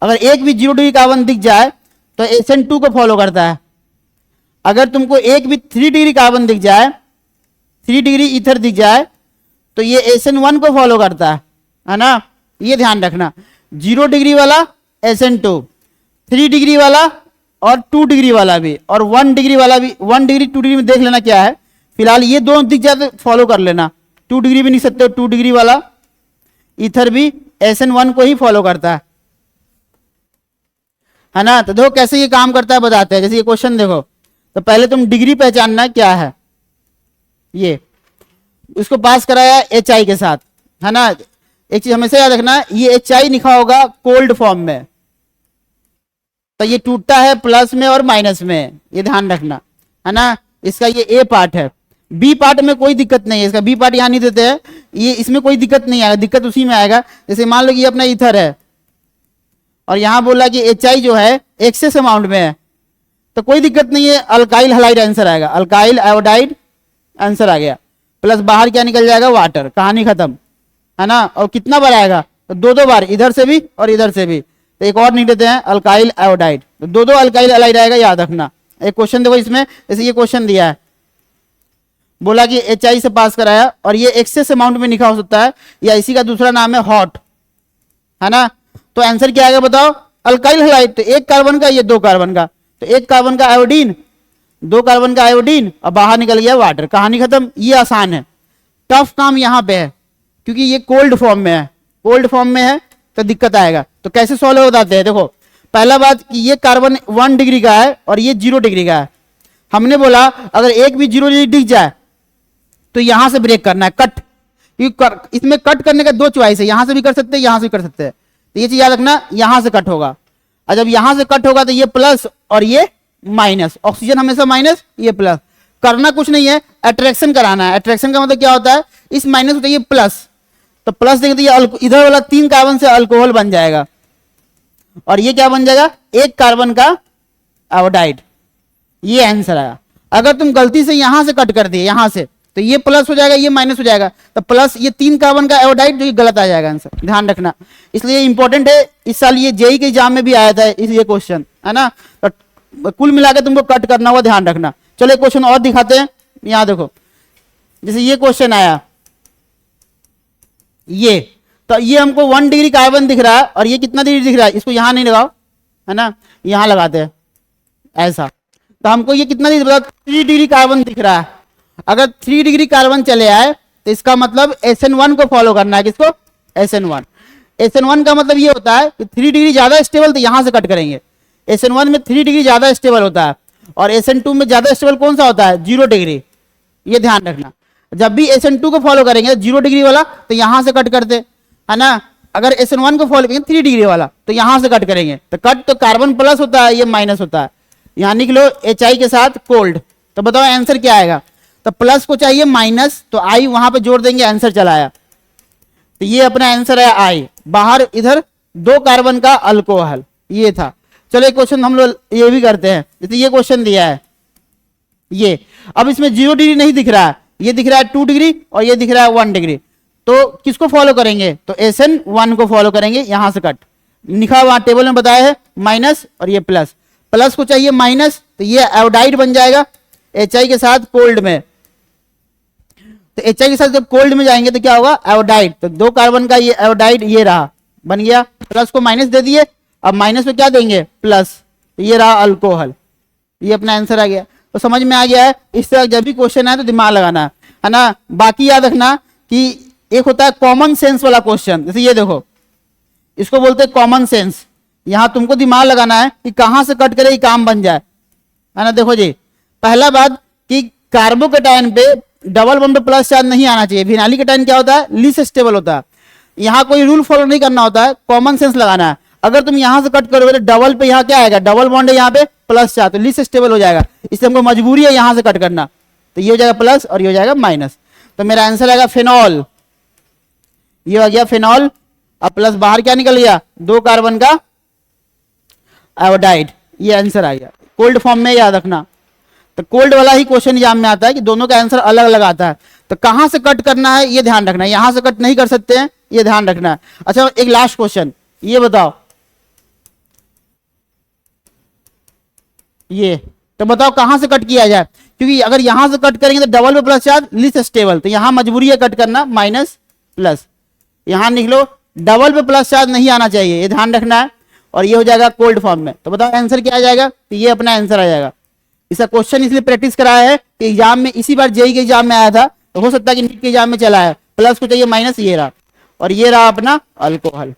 अगर एक भी 0 डिग्री कार्बन दिख जाए तो SN2 को फॉलो करता है। अगर तुमको एक भी 3 डिग्री कार्बन दिख जाए, 3 डिग्री ईथर दिख जाए, तो ये SN1 को फॉलो करता है ना। ये ध्यान रखना, 0 डिग्री वाला SN2, 3 डिग्री वाला और 2 डिग्री वाला भी, और 1 डिग्री वाला भी। 1 डिग्री 2 डिग्री में देख लेना क्या है, फिलहाल ये दोनों दिख जाए तो फॉलो कर लेना। 2 डिग्री भी नहीं सकते, 2 डिग्री वाला ईथर भी SN1 को ही फॉलो करता है ना। तो देखो कैसे ये काम करता है बताते हैं। जैसे ये क्वेश्चन देखो, तो पहले तुम डिग्री पहचानना क्या है, ये इसको पास कराया HI के साथ, है ना। एक चीज हमेशा याद रखना, ये HI लिखा होगा कोल्ड फॉर्म में, तो ये टूटता है प्लस में और माइनस में, ये ध्यान रखना, है ना। इसका ये A पार्ट है, B पार्ट में कोई दिक्कत नहीं है, इसका B पार्ट यहां नहीं देते हैं, ये इसमें कोई दिक्कत नहीं आएगा, दिक्कत उसी में आएगा। जैसे मान लो कि ये अपना ईथर है और यहां बोला कि HI जो है एक्सेस अमाउंट में है, तो कोई दिक्कत नहीं है, अल्काइल हलाइड आंसर आएगा, अल्काइल आयोडाइड आंसर आ गया। प्लस बाहर क्या निकल जाएगा, वाटर, कहानी खत्म, है ना। और कितना बार आएगा, तो 2 बार, इधर से भी और इधर से भी। तो एक और लिख देते हैं, अल्काइल आयोडाइड, तो 2 अल्काइल हलाइड आएगा, याद रखना। एक क्वेश्चन देखो इसमें, जैसे ये क्वेश्चन दिया है, बोला कि HI से पास कराया और ये एक्सेस अमाउंट में लिखा हो सकता है, या इसी का दूसरा नाम है हॉट, है ना। तो आंसर क्या आएगा बताओ, अल्काइल हलाइड। तो 1 कार्बन का, ये 2 कार्बन का, तो 1 कार्बन का आयोडीन, 2 कार्बन का आयोडीन, और बाहर निकल गया वाटर, कहानी खत्म। ये आसान है, टफ काम यहां पे है क्योंकि ये कोल्ड फॉर्म में है, कोल्ड फॉर्म में है तो दिक्कत आएगा। तो कैसे सॉल्व बताते हैं, देखो पहला बात कि ये कार्बन 1 डिग्री का है और ये 0 डिग्री का है। हमने बोला अगर एक भी 0 डिग्री दिख जाए तो यहां से ब्रेक करना है, कट। क्योंकि इसमें कट करने का 2 चॉइस है, यहां से भी कर सकते हैं, यहां से भी कर सकते हैं। तो ये चीज याद रखना, यहां से कट होगा, और जब यहां से कट होगा तो ये प्लस और ये माइनस, ऑक्सीजन हमेशा माइनस, ये प्लस। करना कुछ नहीं है, अट्रैक्शन कराना है। अट्रैक्शन का मतलब क्या होता है, इस माइनस होता है ये प्लस, तो प्लस देंगे तो ये इधर वाला 3 कार्बन से अल्कोहल बन जाएगा, और ये क्या बन जाएगा, 1 कार्बन का आयोडाइड। ये आंसर आया। अगर तुम गलती से यहां से कट कर दिए, यहां से, तो ये प्लस हो जाएगा, ये माइनस हो जाएगा, तो प्लस ये 3 कार्बन का आयोडाइड, जो ये गलत आ जाएगा आंसर, ध्यान रखना। इसलिए इंपॉर्टेंट है, इस साल ये जेई के एग्जाम में भी आया था ये क्वेश्चन, है ना। तो कुल मिलाकर तुमको कट करना हुआ, ध्यान रखना। चलो एक क्वेश्चन और दिखाते हैं, यहां देखो, जैसे ये क्वेश्चन आया, ये तो ये हमको 1 डिग्री कार्बन दिख रहा है और ये कितना डिग्री दिख रहा है, इसको यहां नहीं लगाओ, है ना, यहां लगाते हैं ऐसा। तो हमको ये कितना डिग्री, 3 डिग्री कार्बन दिख रहा है। अगर 3 डिग्री कार्बन चले आए तो इसका मतलब SN1 को फॉलो करना है, किसको, SN1। SN1 का मतलब ये होता है कि 3 डिग्री ज्यादा स्टेबल, तो यहां से कट करेंगे। SN1 में 3 डिग्री ज्यादा स्टेबल होता है, और SN2 में ज्यादा स्टेबल कौन सा होता है, 0 डिग्री। ये ध्यान रखना, जब भी SN2 को फॉलो करेंगे 0 डिग्री वाला, तो यहां से कट करते, है ना। अगर SN1 को फॉलो करेंगे 3 डिग्री वाला, तो यहां से कट करेंगे, तो कट तो कार्बन प्लस होता है, ये माइनस होता है। यहां निकलो HI के साथ कोल्ड, तो बताओ आंसर क्या आएगा। तो प्लस को चाहिए माइनस, तो I वहां पे जोड़ देंगे, आंसर चला आया। तो ये अपना आंसर है I, बाहर इधर 2 कार्बन का अल्कोहल, ये था। चलो एक क्वेश्चन हम लोग ये भी करते हैं, जैसे ये क्वेश्चन दिया है, ये अब इसमें 0 डिग्री नहीं दिख रहा है, ये दिख रहा है 2 डिग्री और ये दिख रहा है 1 डिग्री। तो किसको फॉलो करेंगे, तो SN1 को फॉलो करेंगे, यहां से कट। लिखा हुआ टेबल में बताया है माइनस और ये प्लस, प्लस को चाहिए माइनस, तो ये आयोडाइड बन जाएगा HI के साथ कोल्ड में। तो HI के साथ जब कोल्ड में जाएंगे तो क्या होगा, आयोडाइड। तो 2 कार्बन का ये आयोडाइड ये रहा, बन गया, प्लस को माइनस दे दिए, अब माइनस में क्या देंगे, प्लस, तो ये रहा अल्कोहल। ये अपना आंसर आ गया। तो समझ में आ गया है। इस तरह जब भी क्वेश्चन आए तो दिमाग लगाना है ना। बाकी याद रखना कि एक होता है कॉमन सेंस वाला क्वेश्चन, जैसे ये देखो, इसको बोलते हैं कॉमन सेंस। यहां तुमको दिमाग लगाना है कि कहां से कट करे ये काम बन जाए, है ना। देखो जी, पहला बात कि कार्बोकेटायन पे डबल बॉन्ड पे प्लस चार्ज नहीं आना चाहिए। फिनाइल केटायन क्या होता है, लीस्ट स्टेबल होता है। यहां कोई रूल फॉलो नहीं करना होता है, कॉमन सेंस लगाना है। अगर तुम यहां से कट करोगे तो डबल पे यहां क्या आएगा, डबल बॉन्ड है, यहां पे प्लस चार्ज, तो लीस्ट स्टेबल हो जाएगा। इसलिए हमको मजबूरी है यहां से कट करना, तो ये हो जाएगा प्लस और ये हो जाएगा माइनस। तो मेरा आंसर आएगा फिनॉल, ये हो गया फिनॉल। अब प्लस बाहर क्या निकल गया, 2 कार्बन का आयोडाइड, ये आंसर आ गया। कोल्ड फॉर्म में याद रखना, तो कोल्ड वाला ही क्वेश्चन एग्जाम में आता है कि दोनों का आंसर अलग अलग आता है। तो कहां से कट करना है ये ध्यान रखना है, यहां से कट नहीं कर सकते हैं, ये ध्यान रखना है। अच्छा एक लास्ट क्वेश्चन, ये बताओ ये। तो बताओ कहां से कट किया जाए, क्योंकि अगर यहां से कट करेंगे तो डबल पे प्लस चार्ज लीस्ट स्टेबल, तो यहां मजबूरी है कट करना माइनस प्लस। यहां लिख लो डबल पे प्लस चार्ज नहीं आना चाहिए, ये ध्यान रखना है, और ये हो जाएगा कोल्ड फॉर्म में। तो बताओ आंसर क्या आ जाएगा, तो ये अपना आंसर आ जाएगा। इसका क्वेश्चन इसलिए प्रैक्टिस कराया है कि एग्जाम में इसी बार जेई के एग्जाम में आया था, तो हो सकता है कि नीट के एग्जाम में चला है, प्लस को चाहिए माइनस, ये रहा, और ये रहा अपना अल्कोहल,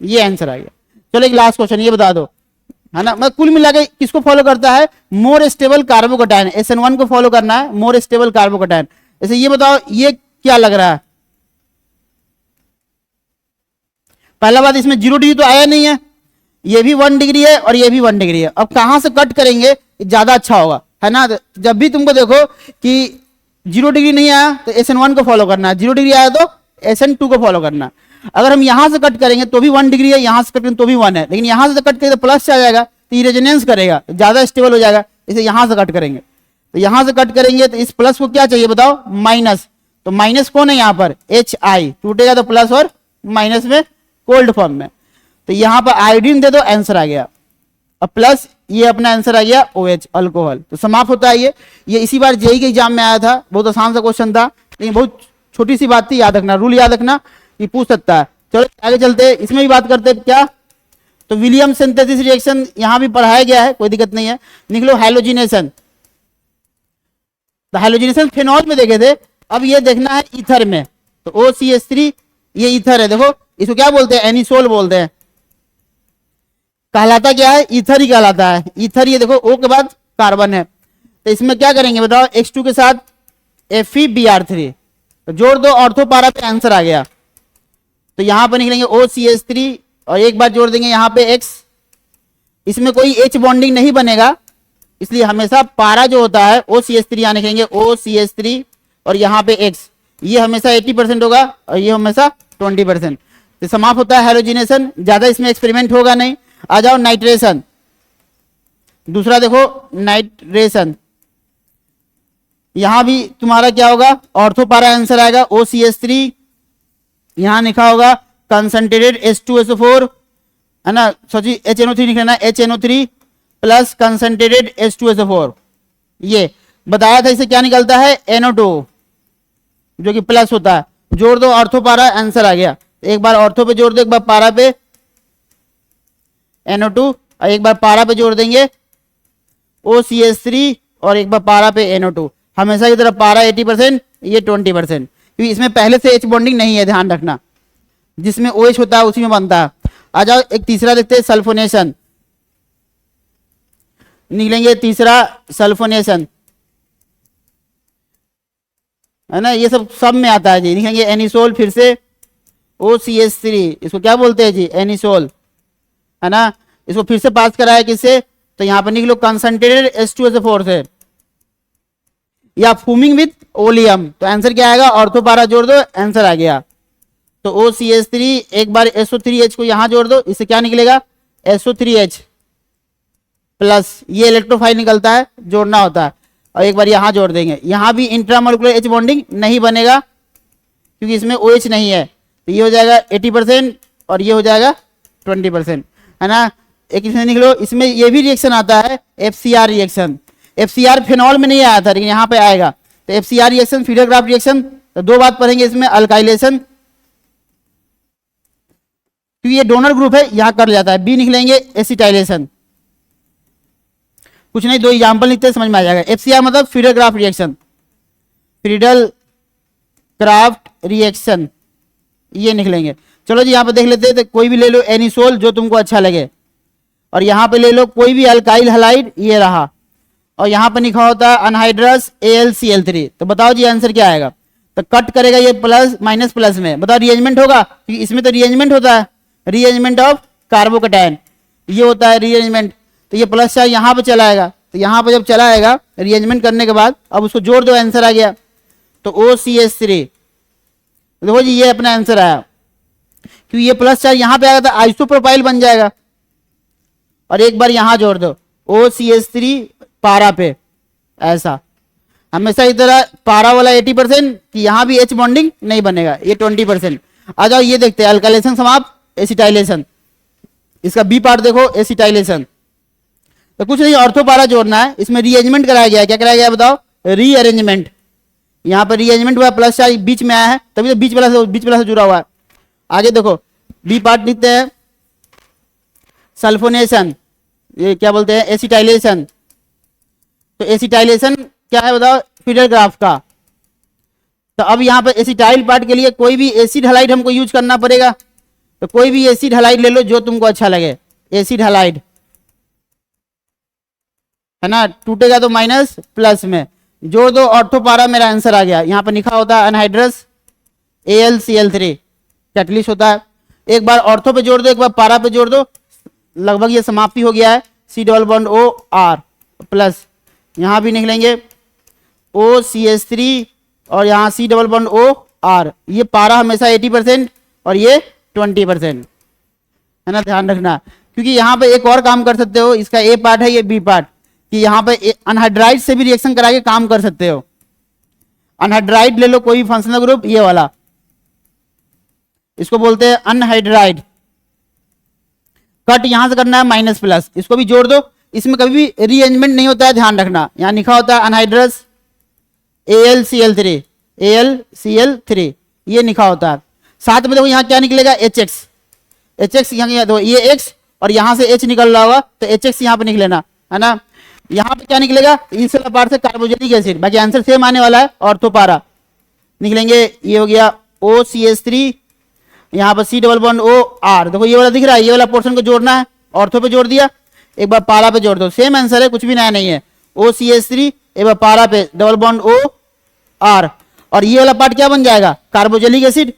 ये आंसर आ गया। चलो एक लास्ट क्वेश्चन ये बता दो, है ना, मैं कुल मिला के किसको फॉलो करता है, मोर स्टेबल कार्बोकैटायन, SN1 को फॉलो करना है, मोर स्टेबल कार्बोकैटायन। ऐसे ये बताओ ये क्या लग रहा है, पहला बात इसमें 0 डिग्री तो आया नहीं है, ये भी 1 डिग्री है और ये भी 1 डिग्री है। अब कहां से कट करेंगे ज्यादा अच्छा होगा, है ना, जब भी तुमको देखो कि 0 डिग्री नहीं आया तो SN1 को फॉलो करना है, 0 डिग्री आया तो SN2 को फॉलो करना है। अगर हम यहां से कट करेंगे तो भी 1 डिग्री है, यहां से कट करेंगे तो भी 1 है, लेकिन यहां से कट करेंगे तो प्लस आ जाएगा, तो ये रेजोनेंस करेगा, ज्यादा स्टेबल हो जाएगा, इसे यहां से कट करेंगे। तो यहां से कट करेंगे तो इस प्लस को क्या चाहिए बताओ, माइनस, तो माइनस कौन है यहाँ पर, HI, टूटेगा तो प्लस और माइनस में कोल्ड फॉर्म में, तो यहां पर आयोडीन दे दो, आंसर आ गया। अब प्लस ये अपना आंसर आ गया OH अल्कोहल, तो समाप्त होता है ये इसी बार जेई के एग्जाम में आया था, बहुत आसान सा क्वेश्चन था, लेकिन बहुत छोटी सी बात थी, याद रखना, रूल याद रखना, ये पूछ सकता है। चलो आगे चलते, इसमें भी बात करते हैं क्या, तो विलियम सिंथेसिस रिएक्शन यहां भी पढ़ाया गया है, कोई दिक्कत नहीं है। निकलो हैलोजिनेशन, तो हैलोजिनेशन फिनॉल में देखे थे, अब ये देखना है ईथर में, तो OCH3 ये ईथर है, देखो इसको क्या बोलते हैं, एनिसोल बोलते हैं, कहलाता क्या है, ईथर ही कहलाता है, ईथर, ये देखो O के बाद कार्बन है, तो इसमें क्या करेंगे बताओ, H2 के साथ FeBr3, तो जोड़ दो ऑर्थो पारा पे, आंसर आ गया। तो यहां पर निकलेंगे OCH3 और एक बार जोड़ देंगे यहाँ पे X, इसमें कोई H बॉन्डिंग नहीं बनेगा, इसलिए हमेशा पारा जो होता है OCH3 यहाँ निकलेंगे OCH3 और यहाँ पे X, ये हमेशा 80% होगा और ये हमेशा 20%। तो समाप्त होता है हैलोजिनेशन, ज्यादा इसमें एक्सपेरिमेंट होगा नहीं। आ जाओ नाइट्रेशन, दूसरा देखो नाइट्रेशन, यहां भी तुम्हारा क्या होगा, ऑर्थोपारा आंसर आएगा, OCH3, यहां लिखा होगा कंसंट्रेटेड H2SO4, है ना, सॉरी HNO3 निकलना, HNO3 प्लस कंसंट्रेटेड H2SO4, ये बताया था, इसे क्या निकलता है, NO2 जो कि प्लस होता है, जोड़ दो ऑर्थोपारा, आंसर आ गया। एक बार ऑर्थो पे जोड़ दो, एक बार पारा पे NO2 और एक बार पारा पे जोड़ देंगे OCH3 और एक बार पारा पे NO2, हमेशा की तरह पारा 80%, ये 20%, क्योंकि इसमें पहले से H बॉन्डिंग नहीं है, ध्यान रखना, जिसमें OH होता है उसी में बनता है। आ जाओ एक तीसरा देखते हैं, सल्फोनेशन, निकलेंगे तीसरा सल्फोनेशन, है ना, ये सब में आता है जी, लिखेंगे एनिसोल, फिर से OCH3, इसको क्या बोलते हैं जी, एनिसोल, है ना, इसको फिर से पास कराया किससे, तो यहां पर निकलो कंसंट्रेटेड H2SO4 से, या फूमिंग विथ ओलियम, तो आंसर क्या आएगा, ऑर्थोपारा जोड़ दो, आंसर आ गया। तो OCH3 एक बार SO3H को यहां जोड़ दो, इससे क्या निकलेगा, SO3H प्लस, ये इलेक्ट्रोफाइल निकलता है, जोड़ना होता है, और एक बार यहां जोड़ देंगे, यहां भी इंट्रामोलिकुलर H बॉन्डिंग नहीं बनेगा क्योंकि इसमें OH नहीं है, तो ये हो जाएगा 80% और ये हो जाएगा 20%, है ना। एक इसमें निकलो, इसमें ये भी रिएक्शन आता है FCR रिएक्शन, FCR फिनॉल में नहीं आया था लेकिन यहाँ पे आएगा, तो FCR रिएक्शन फ्रीडरक्राफ्ट रिएक्शन, तो दो बात पढ़ेंगे इसमें, अल्काइलेशन, क्योंकि ये डोनर ग्रुप है यहां कर जाता है, बी निकलेंगे एसिटाइलेशन, कुछ नहीं, दो एग्जांपल लिखते हैं समझ में आ जाएगा। FCR मतलब फ्रीडरक्राफ्ट रिएक्शन, फ्रीडल क्राफ्ट रिएक्शन, ये निकलेंगे। चलो जी यहाँ पे देख लेते हैं, तो कोई भी ले लो एनिसोल जो तुमको अच्छा लगे, और यहाँ पे ले लो कोई भी अल्काइल हलाइड, ये रहा, और यहाँ पे लिखा होता है अनहाइड्रस AlCl3, तो बताओ जी आंसर क्या आएगा, तो कट करेगा ये प्लस माइनस प्लस में, बताओ रीअरेंजमेंट होगा, क्योंकि इसमें तो रीअरेंजमेंट होता है, रीअरेंजमेंट ऑफ कार्बोकैटायन, ये होता है रीअरेंजमेंट, तो ये प्लस चार्ज यहाँ पे चला आएगा, तो यहाँ पे जब चला आएगा रीअरेंजमेंट करने के बाद, अब उसको जोड़ दो, आंसर आ गया, तो OCH3, देखो जी ये अपना आंसर आया, क्योंकि ये प्लस चार्ज यहाँ पे आएगा तो आइसोप्रोपाइल बन जाएगा, और एक बार यहां जोड़ दो OCH3 पारा पे, ऐसा हमेशा की तरह पारा वाला 80% कि यहां भी H बॉन्डिंग नहीं बनेगा, ये 20%। आ जाओ ये देखते हैं अल्काइलेशन समाप्त, एसिटाइलेशन, इसका बी पार्ट देखो एसिटाइलेशन, तो कुछ नहीं, ऑर्थो पारा जोड़ना है, इसमें रीअरेंजमेंट कराया गया है। क्या कराया गया है बताओ? रीअरेंजमेंट। यहाँ पर रीअरेंजमेंट हुआ, प्लस चार्ज बीच में आया है, तभी तो बीच वाला से जुड़ा हुआ है। आगे देखो बी पार्ट लिखते हैं सल्फोनेशन, ये क्या बोलते हैं, एसिटाइलेशन। तो एसिटाइलेशन क्या है बताओ? फीडर ग्राफ का। तो अब यहाँ पर एसिटाइल पार्ट के लिए कोई भी एसिड हलाइड हमको यूज करना पड़ेगा। तो कोई भी एसिड हलाइड ले लो जो तुमको अच्छा लगे, एसिड हलाइड है ना, टूटेगा तो माइनस प्लस में जोड़ दो, ऑर्थोपारा मेरा आंसर आ गया। यहाँ पर लिखा होता है अनहाइड्रस AlCl3 कैटलिस्ट होता है। एक बार ऑर्थो पे जोड़ दो, एक बार पारा पे जोड़ दो, लगभग ये समाप्ति हो गया है। C double bond OR plus, यहाँ भी निकलेंगे OCH3 और यहाँ C डबल बॉन्ड OR। ये पारा हमेशा 80% और ये 20% है ना, ध्यान रखना। क्योंकि यहाँ पे एक और काम कर सकते हो, इसका A पार्ट है, ये B पार्ट, कि यहाँ पे अनहाइड्राइड से भी रिएक्शन करा के काम कर सकते हो। अनहाइड्राइड ले लो कोई भी फंक्शनल ग्रुप, ये वाला, इसको बोलते हैं अनहाइड्राइड। कट यहां से करना है माइनस प्लस, इसको भी जोड़ दो। इसमें कभी भी रीअरेंजमेंट नहीं होता है, ध्यान रखना। यहाँ लिखा होता है अनहाइड्रस AlCl3 ये लिखा होता है। साथ में देखो यहाँ क्या निकलेगा, HX यहाँ देखो, ये X और यहाँ से H निकल रहा होगा, तो HX यहाँ पे निकलेना है ना। यहाँ पे क्या निकलेगा, इस वाला पार्ट से कार्बोजेनिक एसिड, बाकी आंसर सेम आने वाला है, ऑर्थोपारा निकलेंगे। ये हो गया OCH3, यहाँ पर C डबल बॉन्ड OR। देखो ये वाला दिख रहा है, ये वाला पोर्शन को जोड़ना है, ऑर्थो पे जोड़ दिया, एक बार पारा पे जोड़ दो, सेम आंसर है, कुछ भी नया नहीं है। OCH3 एक बार पारा पे डबल बॉन्ड OR, और ये वाला पार्ट क्या बन जाएगा, कार्बोजेनिक एसिड,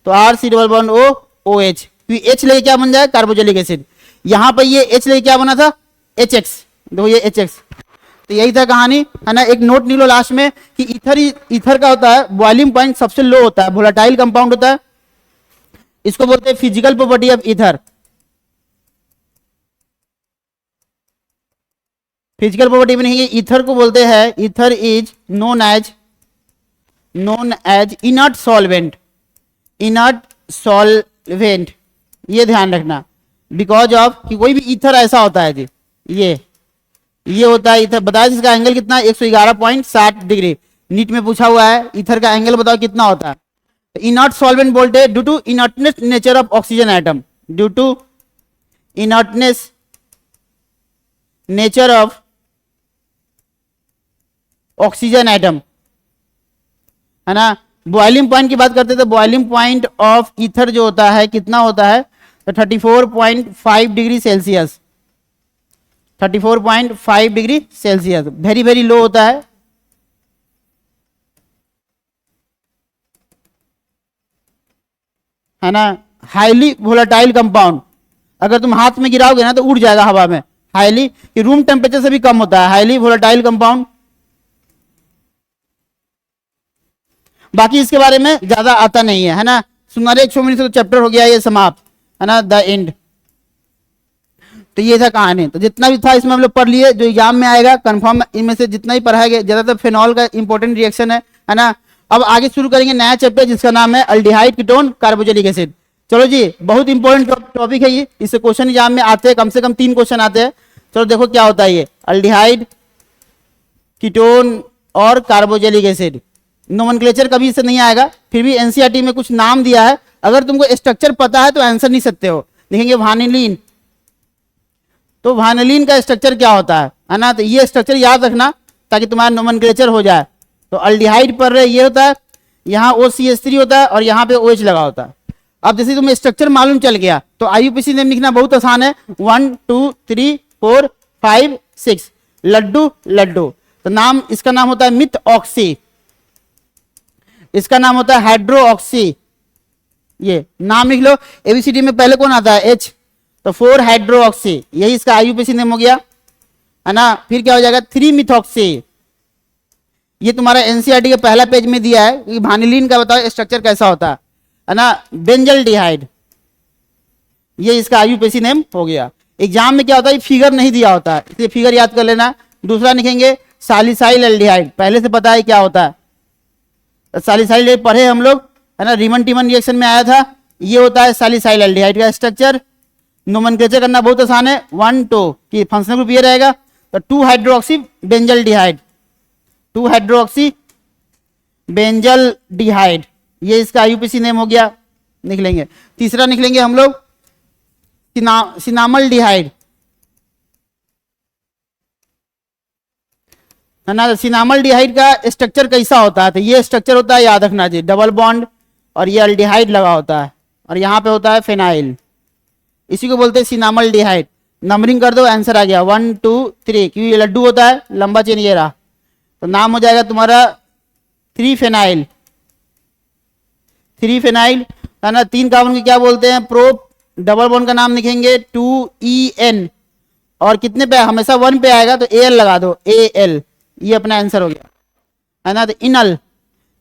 तो RC डबल बॉन्ड OH, क्योंकि H लेके क्या बन जाएगा, कार्बोजेनिक एसिड। यहाँ पर ये H लेके क्या बना था, HX, देखो ये HX। तो यही था कहानी है ना। एक नोट निकलो लास्ट में कि ईथर का होता है बॉइलिंग पॉइंट सबसे लो होता है, वोलेटाइल कंपाउंड होता है, इसको बोलते हैं physical property of ether. Physical property में नहीं, ईथर को बोलते हैं, ether is known as inert solvent, ये ध्यान रखना। बिकॉज ऑफ कि कोई भी ईथर ऐसा होता है जी, ये होता है ईथर। बताया इसका एंगल कितना है, 111.60 डिग्री। नीट में पूछा हुआ है ईथर का एंगल बताओ कितना होता है। इनर्ट सॉल्वेंट बोलते हैं due to inertness nature of oxygen atom, due to inertness nature of oxygen atom है ना। बॉइलिंग पॉइंट की बात करते हैं तो बॉइलिंग पॉइंट ऑफ ईथर जो होता है कितना होता है, तो 34.5 degree Celsius, 34.5 degree Celsius, very very low होता है ना। हाईली वोलेटाइल कंपाउंड, अगर तुम हाथ में गिराओगे ना तो उड़ जाएगा हवा में, हाईली, रूम टेम्परेचर से भी कम होता है, हाईली वोलेटाइल कंपाउंड। बाकी इसके बारे में ज्यादा आता नहीं है ना। सुनारे 100 मिनट से तो चैप्टर हो गया ये समाप्त है ना, द एंड। तो ये था कहानी। तो जितना भी था इसमें हम लोग पढ़ लिए, जो एग्जाम में आएगा कंफर्म इनमें से जितना ही पढ़ाया गया, ज्यादातर फिनॉल का इंपॉर्टेंट रिएक्शन है ना। अब आगे शुरू करेंगे नया चैप्टर जिसका नाम है अल्डिहाइड कीटोन कार्बोजेनिक एसिड। चलो जी, बहुत इंपॉर्टेंट टॉपिक है ये, इससे क्वेश्चन एग्जाम में आते हैं, कम से कम 3 क्वेश्चन आते हैं। चलो देखो क्या होता है ये अल्डिहाइड कीटोन और कार्बोजेनिक एसिड। नोमेनक्लेचर कभी इससे नहीं आएगा, फिर भी एनसीईआरटी में कुछ नाम दिया है, अगर तुमको स्ट्रक्चर पता है तो आंसर नहीं सकते हो। देखेंगे वानिलीन, तो वानिलीन का स्ट्रक्चर क्या होता है ना, तो ये स्ट्रक्चर याद रखना ताकि तुम्हारा नोमेनक्लेचर हो जाए। तो अल्डिहाइड पर ये होता है, यहाँ OCH3 होता है और यहाँ पे OH लगा होता है। अब जैसे तुम्हें स्ट्रक्चर मालूम चल गया तो IUPAC नेम लिखना बहुत आसान है, 1 2 3 4 5 6 लड्डू। तो नाम इसका नाम होता है मिथ ऑक्सी, इसका नाम होता है हाइड्रो ऑक्सी। ये नाम लिख लो, ABCD में पहले कौन आता है, H, तो 4 हाइड्रो ऑक्सी, यही इसका IUPAC नेम हो गया है ना। फिर क्या हो जाएगा 3 मिथॉक्सी, ये तुम्हारा एनसीईआरटी के पहला पेज में दिया है कि वानिलीन का बताओ स्ट्रक्चर कैसा होता है ना। बेंजल्डिहाइड, ये इसका IUPAC नेम हो गया। एग्जाम में क्या होता है, फिगर नहीं दिया होता है, इसलिए फिगर याद कर लेना। दूसरा लिखेंगे सैलिसाइल एल्डिहाइड, पहले से पता है क्या होता है, सैलिसाइल पढ़े हम लोग है ना, रीमन टीमन रिएक्शन में आया था। ये होता है सैलिसाइल एल्डिहाइड का स्ट्रक्चर। नोमेनक्लेचर करना बहुत आसान है, 1 2 कि फंक्शनल ग्रुप ये रहेगा, तो 2 हाइड्रोक्सी बेंजल डिहाइड, 2 हाइड्रोक्सी बेंजल डिहाइड, ये इसका आईयूपीसी नेम हो गया, लिख लेंगे। तीसरा लिख लेंगे हम लोग सिनामल डिहाइड, है ना। सिनामल डिहाइड का स्ट्रक्चर कैसा होता है, तो ये स्ट्रक्चर होता है, याद रखना जी, डबल बॉन्ड और ये अल्डिहाइड लगा होता है और यहाँ पे होता है फेनाइल, इसी को बोलते हैं सिनामल डिहाइड। नंबरिंग कर दो, आंसर आ गया 1 2 3, क्योंकि ये लड्डू होता है, लंबा चेन ये रहा, तो नाम हो जाएगा तुम्हारा 3 फेनाइल, 3 फेनाइल, है ना। 3 कार्बन की क्या बोलते हैं, प्रोप। डबल बॉन्ड का नाम लिखेंगे 2En, और कितने पे, हमेशा 1 पे आएगा तो Al लगा दो, Al, ये अपना आंसर हो गया, है ना। तो इनल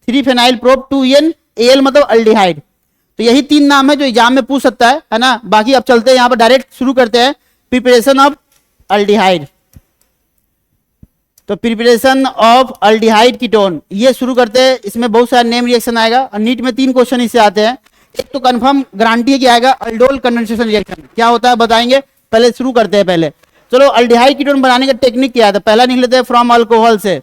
3 फेनाइल प्रोप 2En, Al मतलब अल्डिहाइड। तो यही 3 नाम है जो एग्जाम में पूछ सकता है ना। बाकी अब चलते हैं यहाँ पर, डायरेक्ट शुरू करते हैं प्रिपरेशन ऑफ अल्डिहाइड। तो प्रिपरेशन ऑफ अल्डिहाइड कीटोन, ये शुरू करते हैं। इसमें बहुत सारा नेम रिएक्शन आएगा और नीट में 3 क्वेश्चन इससे आते हैं। एक तो कंफर्म गारंटी है कि आएगा अल्डोल कंडेंसेशन रिएक्शन, क्या होता है बताएंगे, पहले शुरू करते हैं। पहले चलो अल्डिहाइड कीटोन बनाने का टेक्निक क्या है, तो पहला निकल लेते हैं फ्रॉम अल्कोहल से।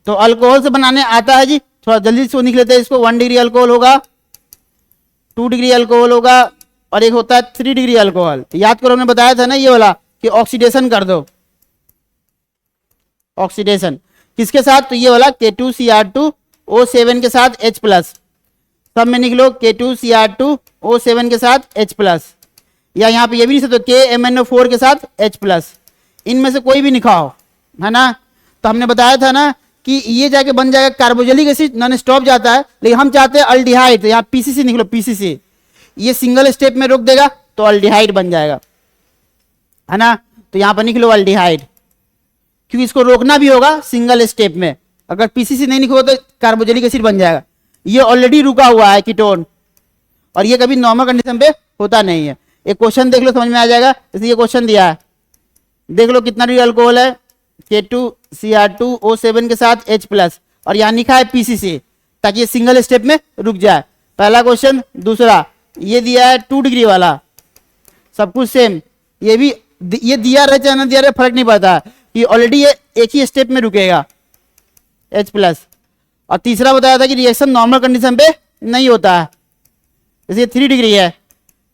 तो अल्कोहल से बनाने आता है जी, थोड़ा जल्दी से निकल लेते हैं इसको। 1 डिग्री अल्कोहल होगा, 2 डिग्री अल्कोहल होगा, और एक होता है 3 डिग्री अल्कोहल। तो याद करो, हमने बताया था ना ये वाला कि ऑक्सीडेशन कर दो, ऑक्सीडेशन किसके साथ, तो ये वाला K2Cr2O7 के साथ H+, सब में निकलो K2Cr2O7 के साथ H+, या यहाँ पे ये भी नहीं सकते KMnO4 के साथ H+, इनमें से कोई भी निकाहो, है ना। तो हमने बताया था ना कि ये जाके बन जाएगा कार्बोक्सिलिक एसिड, नॉन स्टॉप जाता है, लेकिन हम चाहते हैं अल्डिहाइड, तो यहाँ पीसीसी निकलो, पीसीसी, ये सिंगल स्टेप में रोक देगा तो अल्डिहाइड बन जाएगा, है ना। तो यहाँ पर निकलो अल्डिहाइड, क्योंकि इसको रोकना भी होगा सिंगल स्टेप में, अगर पीसीसी नहीं निकलो तो कार्बोक्सिलिक एसिड बन जाएगा। ये ऑलरेडी रुका हुआ है कीटोन, और ये कभी नॉर्मल कंडीशन पे होता नहीं है। एक क्वेश्चन देख लो, समझ में आ जाएगा। जैसे ये क्वेश्चन दिया है, देख लो कितना डिग्री अल्कोहल है, K2Cr2O7 के साथ H+, और यहाँ लिखा है पीसीसी, ताकि ये सिंगल स्टेप में रुक जाए। पहला क्वेश्चन। दूसरा ये दिया है 2 डिग्री वाला, सब कुछ सेम, ये भी ये दिया रहे चाहे ना दिया रहे फर्क नहीं पड़ता, कि ऑलरेडी ये एक ही स्टेप में रुकेगा H+। और तीसरा बताया था कि रिएक्शन नॉर्मल कंडीशन पे नहीं होता है, जैसे 3 डिग्री है,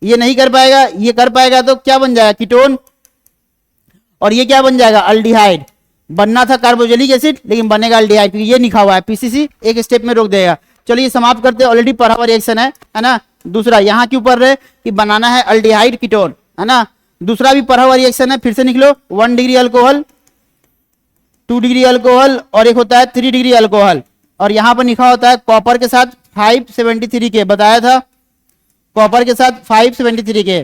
ये नहीं कर पाएगा, ये कर पाएगा, तो क्या बन जाएगा, कीटोन, और ये क्या बन जाएगा, अल्डिहाइड। बनना था कार्बोक्सिलिक एसिड, लेकिन बनेगा अल्डिहाइड, क्योंकि ये लिखा हुआ है पीसीसी, एक स्टेप में रोक देगा। चलिए समाप्त करते हैं, ऑलरेडी पढ़ा हुआ रिएक्शन है ना। दूसरा यहाँ के ऊपर है कि बनाना है अल्डिहाइड कीटोन, है ना। दूसरा भी पढ़ा हुआ रिएक्शन है, फिर से निकलो। 1 डिग्री अल्कोहल, 2 डिग्री अल्कोहल, और एक होता है 3 डिग्री अल्कोहल, और यहाँ पर लिखा होता है कॉपर के साथ 573 के, बताया था कॉपर के साथ 573 के,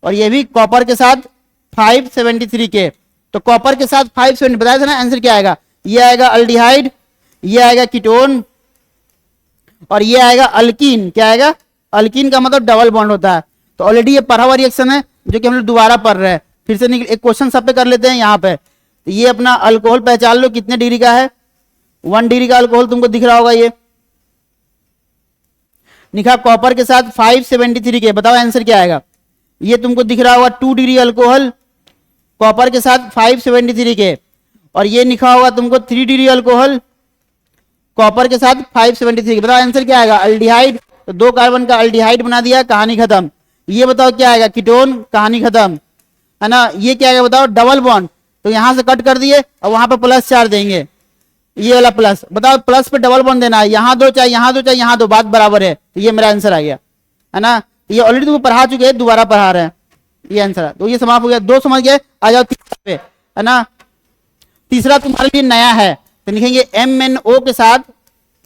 और ये भी कॉपर के साथ 573 के। तो कॉपर के साथ 570 बताया था ना, आंसर क्या आएगा, ये आएगा अल्डिहाइड, ये आएगा कीटोन, और ये आएगा अल्कीन। क्या आएगा, अल्कीन का मतलब डबल बॉन्ड होता है। तो ऑलरेडी ये पढ़ा हुआ रिएक्शन है जो कि हम लोग दोबारा पढ़ रहे हैं, फिर से एक क्वेश्चन सब पे कर लेते हैं यहाँ पे। तो ये अपना अल्कोहल पहचान लो कितने डिग्री का है, 1 डिग्री का अल्कोहल तुमको दिख रहा होगा, ये लिखा कॉपर के साथ 573 के, बताओ आंसर क्या आएगा। ये तुमको दिख रहा होगा 2 डिग्री अल्कोहल कॉपर के साथ 573 के, और ये लिखा होगा तुमको 3 डिग्री अल्कोहल कॉपर के साथ 573 के, बताओ आंसर क्या आएगा, अल्डिहाइड। तो 2 कार्बन का अल्डिहाइड बना दिया, कहानी खत्म। ये बताओ क्या आएगा, कीटोन, कहानी खत्म, है ना। ये क्या आएगा बताओ, डबल बॉन्ड, तो यहां से कट कर दिए और वहां पर +4 देंगे, ये वाला प्लस, बताओ प्लस पे डबल बॉन्ड देना है, यहाँ 2 चाहे यहाँ 2 चाहे यहाँ 2, बात बराबर है। तो ये मेरा आंसर आ गया, है ना। ये ऑलरेडी तुमको पढ़ा चुके हैं, दोबारा पढ़ा रहे हैं, ये आंसर है। तो ये समाप्त हो गया, 2 समझ गए, आ जाओ तीसरा पे, है ना। तीसरा तुम्हारे लिए नया है, तो लिखेंगे MnO के साथ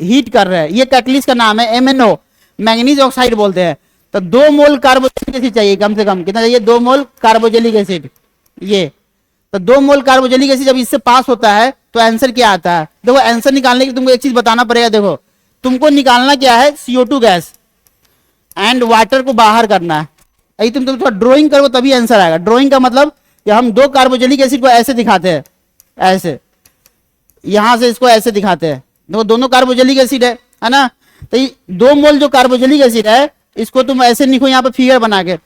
हीट कर रहे हैं, ये कैटलिस्ट का नाम है MnO, मैंगनीज ऑक्साइड बोलते हैं। तो 2 मोल कार्बोक्सिलिक एसिड चाहिए, कम से कम कितना चाहिए, 2 मोल कार्बोक्सिलिक एसिड। ये तो 2 मोल कार्बोक्सिलिक एसिड जब इससे पास होता है तो आंसर क्या आता है, देखो आंसर निकालने के तुमको एक चीज बताना पड़ेगा। देखो तुमको निकालना क्या है, CO2 गैस एंड वाटर को बाहर करना है। यही तुम थोड़ा ड्राइंग करो तभी आंसर आएगा। ड्राइंग का मतलब कि हम 2 कार्बोक्सिलिक एसिड को ऐसे दिखाते हैं, ऐसे, यहां से इसको ऐसे दिखाते हैं, देखो दोनों कार्बोक्सिलिक एसिड है ना। तो 2 मोल जो कार्बोक्सिलिक एसिड है इसको तुम ऐसे लिखो यहाँ पे फिगर बना के,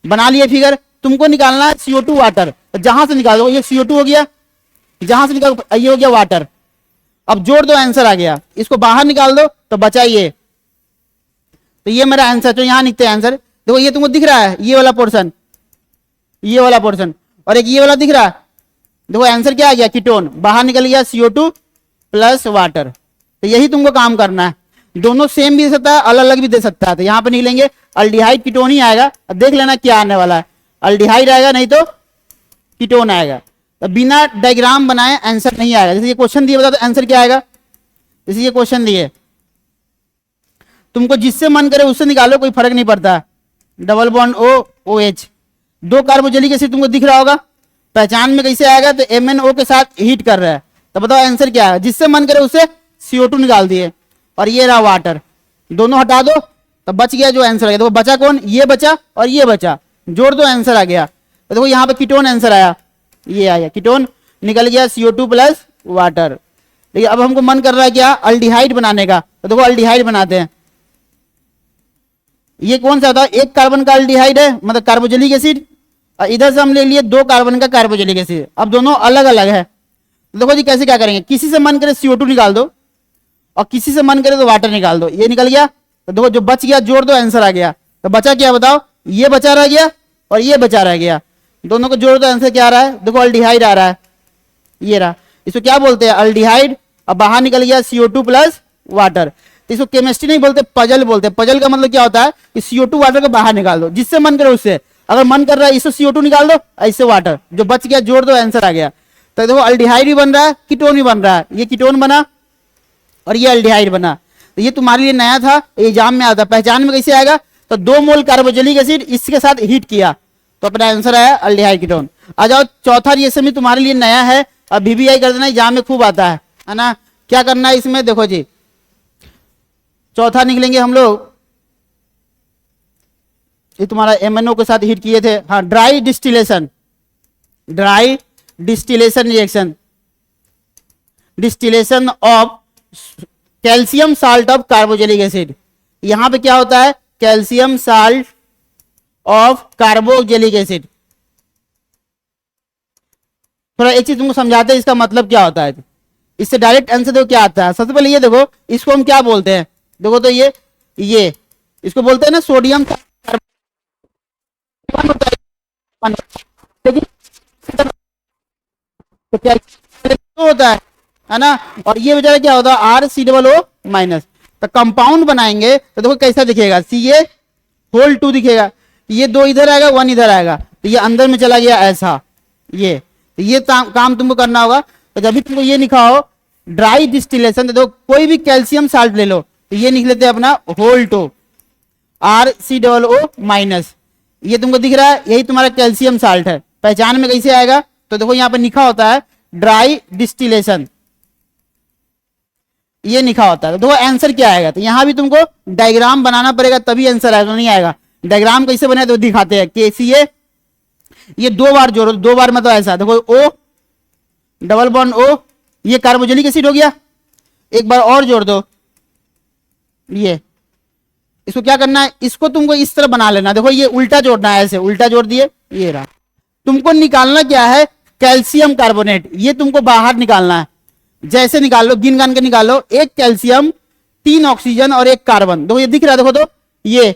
बना लिए फिगर। तुमको निकालना है CO2 वाटर, जहां से निकालो ये CO2 हो गया, जहां से निकालो ये हो गया वाटर। अब जोड़ दो, आंसर आ गया। इसको बाहर निकाल दो तो बचा ये, तो ये मेरा आंसर। तो यहां लिखते हैं आंसर। देखो ये तुमको दिख रहा है, ये वाला पोर्शन, ये वाला पोर्शन, और एक ये वाला दिख रहा है। देखो आंसर क्या आ गया, कीटोन। बाहर निकल गया CO2 प्लस वाटर। तो यही तुमको काम करना है। दोनों सेम भी दे सकता है, अलग अलग भी दे सकता है। तो यहाँ पे निकलेंगे अल्डिहाइड कीटोन ही आएगा। अब देख लेना क्या आने वाला है, अल्डिहाइड आएगा नहीं तो कीटोन आएगा। तो बिना डायग्राम बनाए आंसर नहीं आएगा। जैसे ये क्वेश्चन दिए, बता तो आंसर क्या आएगा। जैसे ये क्वेश्चन दिए, तुमको जिससे मन करे उससे निकालो, कोई फर्क नहीं पड़ता। Double bond OH, 2 carboxylic acid तुमको दिख रहा होगा। पहचान में कैसे आएगा, तो MnO के साथ हीट कर रहा है। तो बताओ आंसर क्या है। जिससे मन करे उससे CO2 निकाल दिए, और ये रहा वाटर। दोनों हटा दो तो बच गया जो आंसर आ गया। देखो बचा कौन, ये बचा और ये बचा, जोड़ दो आंसर आ गया। तो देखो यहाँ पे कीटोन आंसर आया, ये आया कीटोन, निकल गया CO2 प्लस वाटर। देखिए अब हमको मन कर रहा है क्या, अल्डिहाइड बनाने का। तो देखो अल्डिहाइड बनाते हैं। ये कौन सा होता है, 1 कार्बन का अल्डिहाइड है, मतलब कार्बोक्सिलिक एसिड, और इधर से हम ले लिए 2 कार्बन का कार्बोक्सिलिक एसिड। अब दोनों अलग अलग है। तो देखो जी कैसे क्या करेंगे, किसी से मन करे CO2 निकाल दो, और किसी से मन करे तो वाटर निकाल दो। ये निकल गया, तो देखो जो बच गया जोड़ दो, आंसर आ गया। तो बचा क्या बताओ, ये बचा रह गया और ये बचा रह गया। दोनों को जोड़ दो, आंसर क्या आ रहा है, देखो अल्डिहाइड आ रहा है, ये रहा। इसको क्या बोलते हैं, अल्डिहाइड। अब बाहर निकल गया CO2 प्लस वाटर। तो इसको केमिस्ट्री नहीं बोलते, पजल बोलते हैं। पजल का मतलब क्या होता है कि CO2 वाटर को बाहर निकाल दो, जिससे मन करे उससे। अगर मन कर रहा है इससे CO2 निकाल दो, ऐसे वाटर, जो बच गया जोड़ दो, आंसर आ गया। तो देखो अल्डिहाइड भी बन रहा है, कीटोन भी बन रहा है। ये कीटोन बना और ये अल्डिहाइड बना। तो ये तुम्हारे लिए नया था, एग्जाम में आता। पहचान में कैसे आएगा, तो 2 मोल कार्बोक्सिलिक एसिड इसके साथ हीट किया, तो अपना आंसर आया अल्डिहाइड कीटोन। आ जाओ चौथा रिएक्शन भी तुम्हारे लिए नया है, अब VVI कर देना, एग्जाम में खूब आता है ना। क्या करना है इसमें, देखो जी चौथा निकलेंगे हम लोग। ये तुम्हारा MnO के साथ हीट किए थे, हाँ, dry distillation, dry distillation reaction, distillation of calcium salt of carboxylic acid. यहां पे क्या होता है, calcium salt of carboxylic acid. थोड़ा एक चीज तुमको समझाते हैं इसका मतलब क्या होता है, इससे डायरेक्ट आंसर देखो क्या आता है। सबसे पहले ये देखो, इसको हम क्या बोलते हैं, देखो तो ये इसको बोलते हैं ना सोडियम कार्बोनेट। तो क्या होता है ना, और ये बेचारा क्या होता है RCOO-। तो कंपाउंड बनाएंगे तो देखो कैसा दिखेगा, Ca2 दिखेगा। ये 2 इधर आएगा, 1 इधर आएगा, तो ये अंदर में चला गया ऐसा। ये काम तुमको करना होगा। तो जब भी तुमको ये लिखा हो ड्राई डिस्टिलेशन, तो देखो कोई भी कैल्शियम साल्ट ले लो, तो ये लिख लेते हैं अपना होल्टो, RCOO-। ये तुमको दिख रहा है, यही तुम्हारा कैल्शियम साल्ट है। पहचान में कैसे आएगा, तो देखो यहाँ पे लिखा होता है ड्राई डिस्टिलेशन, ये लिखा होता है। तो देखो आंसर क्या आएगा, तो यहां भी तुमको डायग्राम बनाना पड़ेगा तभी आंसर आएगा, तो नहीं आएगा। डायग्राम कैसे बने तो दिखाते हैं। KCA ये 2 बार जोड़ो, 2 बार मतलब ऐसा, देखो O डबल बॉन्ड O, ये कार्बोक्सिलिक एसिड हो गया। एक बार और जोड़ दो, ये इसको क्या करना है, इसको तुमको इस तरह बना लेना। देखो ये उल्टा जोड़ना है, ऐसे उल्टा जोड़ दिए, ये रहा। तुमको निकालना क्या है, कैल्शियम कार्बोनेट, ये तुमको बाहर निकालना है। जैसे निकाल लो, गिन गान के निकाल लो, 1 कैल्शियम 3 ऑक्सीजन और 1 कार्बन। देखो ये दिख रहा है, देखो तो ये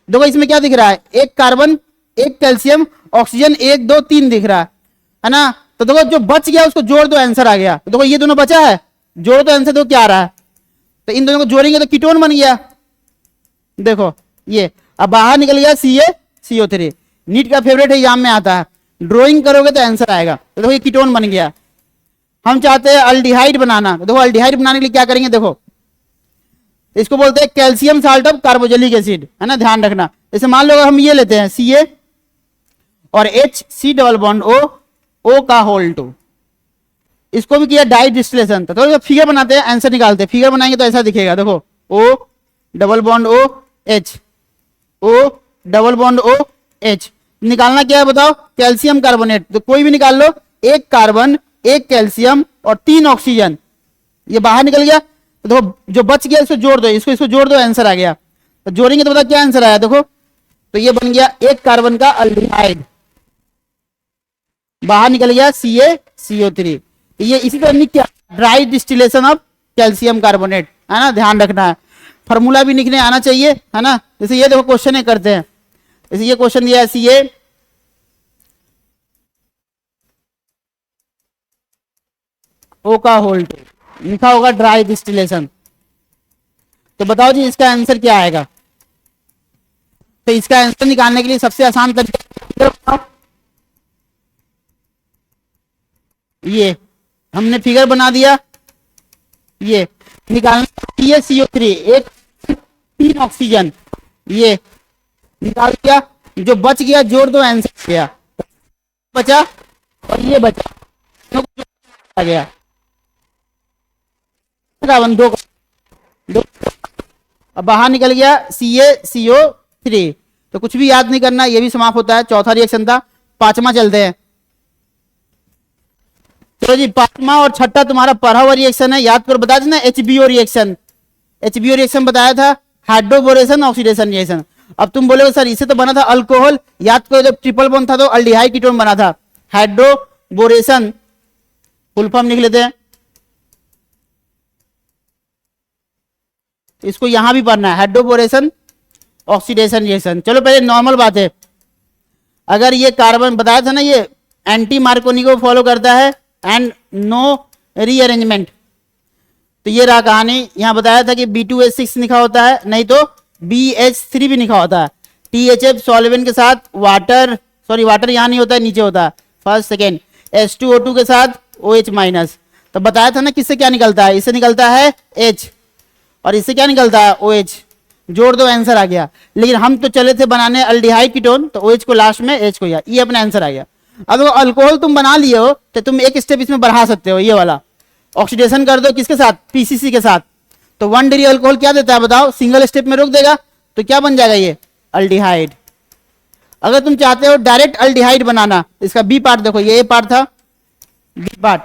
देखो इसमें क्या दिख रहा है, 1 कार्बन 1 कैल्शियम ऑक्सीजन 1 2 3 दिख रहा है ना। तो देखो जो बच गया उसको जोड़ दो, आंसर आ गया। तो देखो ये दोनों बचा है, जोड़ दो, आंसर देखो क्या आ रहा है। तो इन दोनों को जोड़ेंगे तो कीटोन बन गया। देखो ये अब बाहर निकल गया CO3। नीट का फेवरेट एग्जाम में आता है, ड्राइंग करोगे तो आंसर आएगा। तो देखो ये कीटोन बन गया। हम चाहते हैं अल्डिहाइड बनाना, तो देखो अल्डिहाइड बनाने के लिए क्या करेंगे, देखो इसको बोलते हैं calcium salt of carboxylic acid, है ना, ध्यान रखना। जैसे मान लो हम ये लेते हैं Ca और HC डबल बॉन्ड O का होल 2, इसको भी किया डाई डिस्टिलेशन। तो फिगर बनाते हैं, आंसर निकालते हैं। फिगर बनाएंगे तो ऐसा दिखेगा, देखो O double bond O double bond OH। निकालना क्या है बताओ, कैल्शियम कार्बोनेट। तो कोई भी निकाल लो, 1 कार्बन 1 कैल्शियम और 3 ऑक्सीजन, ये बाहर निकल गया। तो देखो जो बच गया इसको जोड़ दो, इसको जोड़ दो, आंसर आ गया। तो जोड़ेंगे तो बता क्या आंसर आया, देखो तो ये बन गया एक कार्बन का अल्डिहाइड, बाहर निकल गया CaCO3। ये इसी तरह क्या dry distillation of calcium carbonate, है ना, ध्यान रखना है। फॉर्मूला भी लिखने आना चाहिए, है ना। जैसे ये देखो क्वेश्चन है करते हैं, जैसे ये क्वेश्चन दिया है CaO का होल 2, लिखा होगा ड्राई डिस्टिलेशन। तो बताओ जी इसका आंसर क्या आएगा। तो इसका आंसर निकालने के लिए सबसे आसान तरीका, ये हमने फिगर बना दिया, ये निकालना CaCO3 एक 3 ऑक्सीजन, ये निकाल दिया, जो बच गया जोड़ दो आंसर गया, बचा और ये बचा आ गया दो, अब बाहर निकल गया CaCO3। तो कुछ भी याद नहीं करना, ये भी समाप्त होता है, चौथा रिएक्शन था। पांचवा चलते हैं, चलो जी पांचवा और छठा तुम्हारा पढ़ा हुआ रिएक्शन है, याद कर बता देना HBO रिएक्शन। HBO रिएक्शन बताया था हाइड्रोबोरेशन ऑक्सीडेशन रिएक्शन। अब तुम बोलोगे सर इसे तो बना था अल्कोहल, याद करो जब ट्रिपल बॉन्ड था तो अल्डिहाइड कीटोन बना था। हाइड्रोबोरेशन फुल फॉर्म लिख लेते हैं, इसको यहां भी पढ़ना है, हाइड्रोबोरेशन ऑक्सीडेशन रिएक्शन। चलो पहले नॉर्मल बात है, अगर ये कार्बन बताया था ना ये एंटी मार्कोनी को फॉलो करता है एंड नो रीअरेंजमेंट, तो ये रहा कहानी। यहां बताया था कि B2H6 लिखा होता है, नहीं तो BH3 भी लिखा होता है। THF सॉल्वेंट के साथ वाटर, सॉरी वाटर यहां नहीं होता है, नीचे होता है, फर्स्ट सेकेंड। H2O2 के साथ OH माइनस। तो बताया था ना किससे क्या निकलता है, इससे निकलता है H और इससे क्या निकलता है OH, जोड़ दो आंसर आ गया। लेकिन हम तो चले थे बनाने अल्डिहाइड कीटोन, तो OH को लास्ट में H को, ये अपना आंसर आ गया। अब अल्कोहल तुम बना लिए हो तो तुम एक स्टेप इसमें बढ़ा सकते हो, ये वाला ऑक्सीडेशन कर दो किसके साथ, PCC के साथ। तो 1 डिग्री अल्कोहल क्या देता है बताओ, सिंगल स्टेप में रोक देगा, तो क्या बन जाएगा ये अल्डिहाइड। अगर तुम चाहते हो डायरेक्ट अल्डिहाइड बनाना, इसका बी पार्ट देखो, ये पार्ट था, बी पार्ट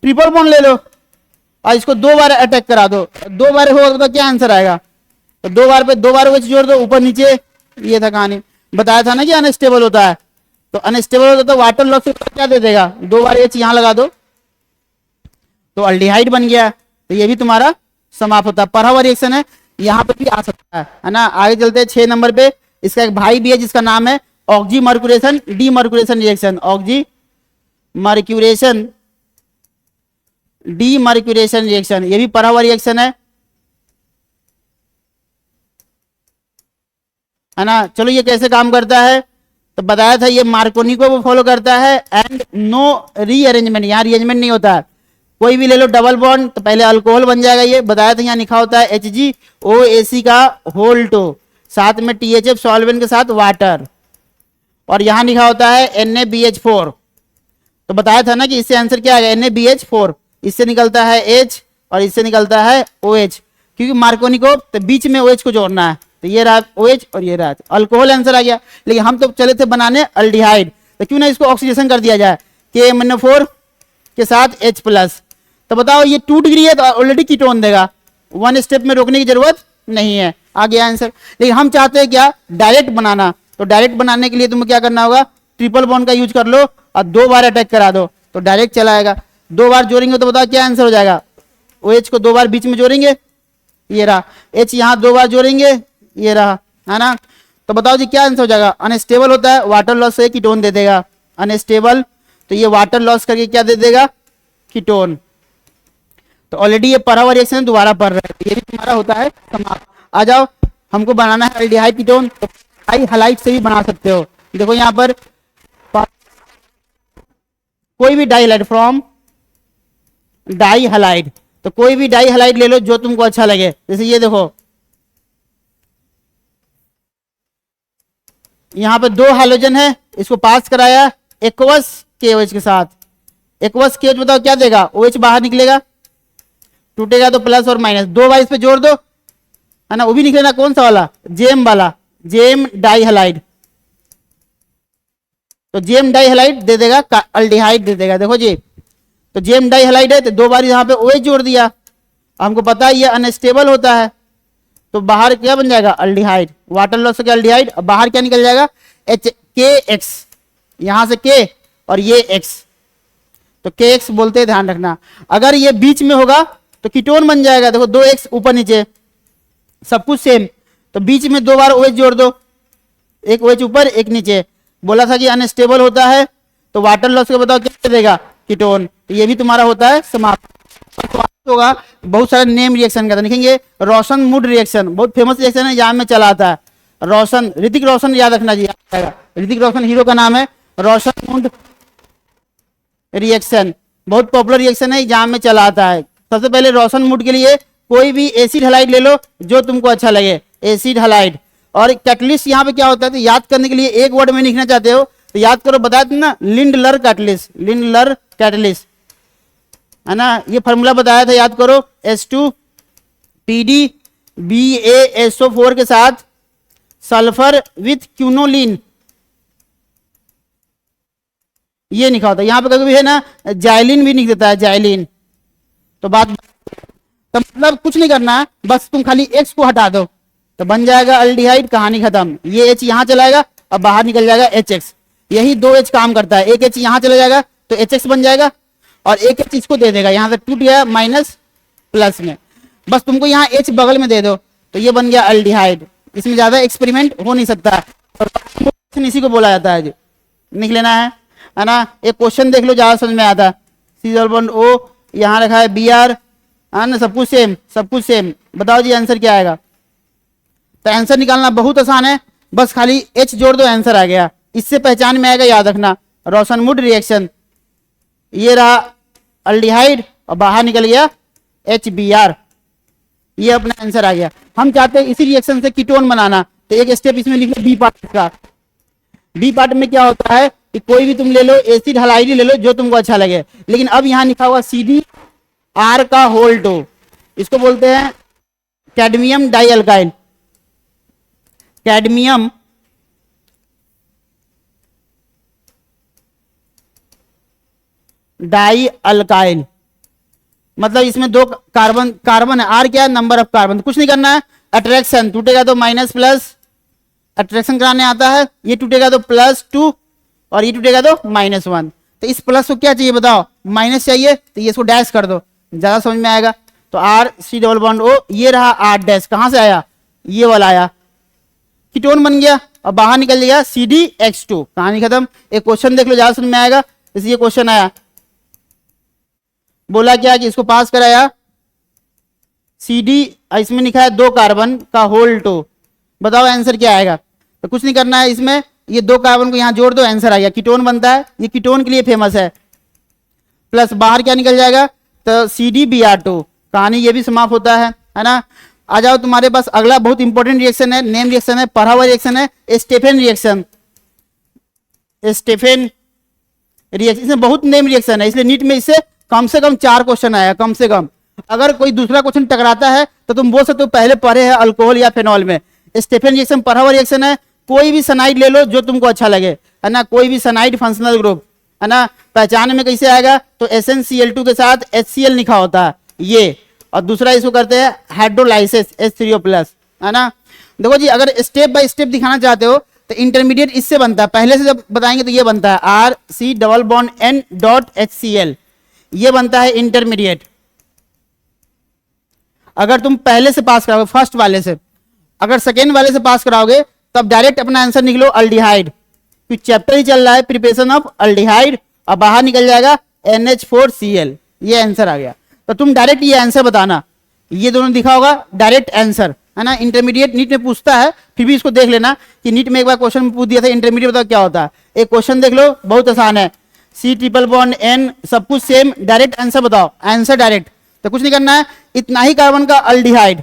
ट्रिपल बॉन्ड ले लो और इसको 2 बार अटैक करा दो, 2 बार होगा तो क्या आंसर आएगा, तो 2 बार पे 2 बार OH जोड़ दो ऊपर नीचे, ये था कहानी। बताया था ना कि अनस्टेबल होता है, तो अनस्टेबल होता तो वाटर लॉस से क्या दे देगा, 2 बार H यहां लगा दो तो अल्डिहाइड बन गया। तो ये भी तुम्हारा समाप्त होता है, पढ़ा हुआ रिएक्शन है, यहां पे भी आ सकता है ना। आगे चलते हैं 6 नंबर पे, इसका एक भाई भी है जिसका नाम है oxy mercuration demercuration reaction, oxy mercuration demercuration reaction, ये भी पढ़ा हुआ रिएक्शन है ना। चलो ये कैसे काम करता है, तो बताया था ये मार्कोनी को वो फॉलो करता है एंड नो रीअरेंजमेंट, यहां रीअरेंजमेंट नहीं होता है। कोई भी ले लो डबल बॉन्ड तो पहले अल्कोहल बन जाएगा, ये बताया था। यहाँ लिखा होता है HgOAc का होल 2, साथ में THF सॉल्वेंट के साथ वाटर, और यहां लिखा होता है NaBH4। तो बताया था ना कि इससे आंसर क्या आएगा, NaBH4, इससे निकलता है H और इससे निकलता है OH, क्योंकि मार्कोनी को तो बीच में OH को जोड़ना है, तो ये रहा OH और ये रहा अल्कोहल, आंसर आ गया। लेकिन हम तो चले थे बनाने अल्डिहाइड, तो क्यों ना इसको ऑक्सीडेशन कर दिया जाए, KMnO4 के साथ H+। तो बताओ ये 2 डिग्री है तो ऑलरेडी कीटोन देगा, 1 स्टेप में रोकने की जरूरत नहीं है, आ गया आंसर। लेकिन हम चाहते हैं क्या, डायरेक्ट बनाना, तो डायरेक्ट बनाने के लिए तुम्हें क्या करना होगा, ट्रिपल बॉन्ड का यूज कर लो और 2 बार अटैक करा दो तो डायरेक्ट चला आएगा। 2 बार जोड़ेंगे तो बताओ क्या आंसर हो जाएगा, OH को 2 बार बीच में जोड़ेंगे, ये रहा H, यहां 2 बार जोड़ेंगे, ये रहा, है ना। तो बताओ जी क्या आंसर हो जाएगा, अनस्टेबल होता है, वाटर लॉस से कीटोन दे देगा, अनस्टेबल, तो ये वाटर लॉस करके क्या दे देगा, कीटोन। तो ऑलरेडी ये पढ़ा हुआ रिएक्शन दोबारा पढ़ रहा है, ये भी तुम्हारा होता है समाप्त। आ जाओ, हमको बनाना है अल्डिहाइड कीटोन, तो डाई हैलाइड से भी बना सकते हो। देखो यहां पर कोई भी dihalide from dihalide, तो कोई भी डाई हैलाइड ले लो जो तुमको अच्छा लगे। जैसे ये देखो यहां पर 2 हाइड्रोजन है, इसको पास कराया एक्वस KOH के साथ, एक्वस KOH बताओ क्या देगा, OH बाहर निकलेगा, टूटेगा तो प्लस और माइनस, 2 बार इस पे जोड़ दो, है ना। वो भी निकलेगा कौन सा वाला, जेम वाला, जेम डाइहैलाइड, तो जेम डाइहैलाइड दे देगा, अल्डिहाइड दे देगा। देखो जी, तो जेम डाइहैलाइड है तो 2 बार यहां पे OH जोड़ दिया, हमको पता है ये अनस्टेबल होता है, तो बाहर क्या बन जाएगा, अल्डिहाइड, वाटर लॉस से क्या अल्डिहाइड, अब बाहर क्या निकल जाएगा, एच के एक्स, यहां से के और ये एक्स, तो के एक्स बोलते हैं, ध्यान रखना। अगर ये बीच में होगा तो कीटोन बन जाएगा, देखो 2x ऊपर नीचे सब कुछ सेम, तो बीच में 2 बार OH जोड़ दो, एक OH ऊपर एक नीचे, बोला था कि अनस्टेबल होता है तो वाटर लॉस का बताओ क्या देगा, कीटोन, तो ये भी तुम्हारा होता है समाप्त। होगा बहुत सारे नेम रिएक्शन का लिखेंगे, रोशन मूड रिएक्शन बहुत फेमस रिएक्शन है, एग्जाम में चला आता है, रोशन, ऋतिक रोशन याद रखना जी, ऋतिक रोशन हीरो का नाम है, रोशन मूड रिएक्शन बहुत पॉपुलर रिएक्शन है, एग्जाम में चला आता है। सबसे पहले रोशन मूड के लिए कोई भी एसिड हलाइड ले लो जो तुमको अच्छा लगे, एसिड हलाइड, और कैटलिस्ट यहाँ पे क्या होता है, तो याद करने के लिए एक वर्ड में लिखना चाहते हो तो याद करो, बताया था ना, लिंडलर कैटलिस्ट, लिंडलर कैटलिस्ट है ना, ये फॉर्मूला बताया था, याद करो, H2PdBaSO4 के साथ सल्फर विथ क्यूनोलिन, ये लिखा होता है, यहां पे कभी भी है ना जाइलिन भी लिख देता है, जाइलिन, तो बात, तो मतलब कुछ नहीं करना है, बस तुम खाली एक्स को हटा दो तो बन जाएगा अल्डिहाइड, कहानी खत्म। ये H यहां चला जाएगा अब बाहर निकल जाएगा HX, यही 2H काम करता है, एक H यहां चला जाएगा तो HX बन जाएगा और एक H इसको दे देगा, यहां से टूट गया माइनस प्लस में, बस तुमको यहाँ H बगल में दे दो तो ये बन गया अल्डिहाइड, इसमें ज्यादा एक्सपेरिमेंट हो नहीं सकता है, और इसी को बोला जाता है जी, लिख लेना है ना। एक क्वेश्चन देख लो, ज्यादा समझ में आता है, C O, यहाँ रखा है Br, है ना, सब कुछ सेम, सब कुछ सेम, बताओ जी आंसर क्या आएगा, तो आंसर निकालना बहुत आसान है, बस खाली H जोड़ दो आंसर आ गया, इससे पहचान में आएगा, याद रखना, रोशन मूड रिएक्शन, ये रहा अल्डिहाइड और बाहर निकल गया HBr, ये अपना आंसर आ गया। हम चाहते हैं इसी रिएक्शन से कीटोन बनाना, तो एक स्टेप इसमें लिख लो बी पार्ट का, बी पार्ट में क्या होता है कि कोई भी तुम ले लो, एसिड हलाइड ले लो जो तुमको अच्छा लगे, लेकिन अब यहां लिखा हुआ CdR का होल 2, इसको बोलते हैं cadmium die alkyl, cadmium die alkyl, मतलब इसमें 2 कार्बन, कार्बन है, आर क्या है, नंबर ऑफ कार्बन, कुछ नहीं करना है, अट्रैक्शन टूटेगा तो माइनस प्लस, अट्रैक्शन कराने आता है, ये टूटेगा तो +2 और ये टूटेगा तो -1, तो इस प्लस को क्या चाहिए बताओ, माइनस चाहिए, तो ये इसको डैश कर दो, ज्यादा समझ में आएगा, तो R≡CO, ये रहा R डैश, कहां से आया, ये वाला आया, कीटोन बन गया और बाहर निकल जाएगा CdX2, कहानी खत्म। एक क्वेश्चन देख लो, ज्यादा समझ में आएगा, जैसे ये क्वेश्चन आया, बोला क्या कि इसको पास कराया CD, इसमें लिखा है 2 कार्बन का होल 2, बताओ आंसर क्या आएगा, तो कुछ नहीं करना है, इसमें ये 2 कार्बन को यहां जोड़ दो, आंसर आ गया, कीटोन बनता है, ये कीटोन के लिए फेमस है, प्लस बाहर क्या निकल जाएगा, तो CdBr2, कहानी ये भी समाप्त होता है ना। आ जाओ तुम्हारे पास अगला बहुत इंपॉर्टेंट रिएक्शन है, नेम रिएक्शन है, पढ़ा हुआ रिएक्शन है, स्टेफेन रिएक्शन, स्टेफेन रिएक्शन, इसमें बहुत नेम रिएक्शन है, इसलिए नीट में इससे कम से कम 4 क्वेश्चन आया, कम से कम, अगर कोई दूसरा क्वेश्चन टकराता है तो तुम बोल सकते हो पहले पढ़े हैं अल्कोहल या फेनॉल में। स्टेफेन रिएक्शन पढ़ा हुआ रिएक्शन है, कोई भी सनाइड ले लो जो तुमको अच्छा लगे, है ना, कोई भी सनाइड फंक्शनल ग्रुप, है ना, पहचान में कैसे आएगा, तो SnCl2 के साथ HCl लिखा होता है ये, और दूसरा इसको करते हैं हाइड्रोलाइसिस H3O+, है ना। देखो जी, अगर स्टेप बाय स्टेप दिखाना चाहते हो तो इंटरमीडिएट इससे बनता है, पहले से जब बताएंगे तो ये बनता है RC≡N.HCl, ये बनता है इंटरमीडिएट। अगर तुम पहले से पास कराओगे फर्स्ट वाले से, अगर सेकेंड वाले से पास कराओगे तब डायरेक्ट अपना आंसर निकलो अल्डिहाइड, क्योंकि चैप्टर ही चल रहा है प्रिपरेशन ऑफ अल्डिहाइड, और बाहर निकल जाएगा NH4Cl, ये आंसर आ गया, तो तुम डायरेक्ट ये आंसर बताना, ये दोनों दिखा होगा डायरेक्ट आंसर, है ना। इंटरमीडिएट नीट में पूछता है, फिर भी इसको देख लेना कि नीट में एक बार क्वेश्चन पूछ दिया था इंटरमीडिएट बताओ क्या होता है, एक क्वेश्चन देख लो, बहुत आसान है, C≡N, सब कुछ सेम, डायरेक्ट आंसर बताओ, आंसर डायरेक्ट, तो कुछ नहीं करना है, इतना ही कार्बन का अल्डिहाइड,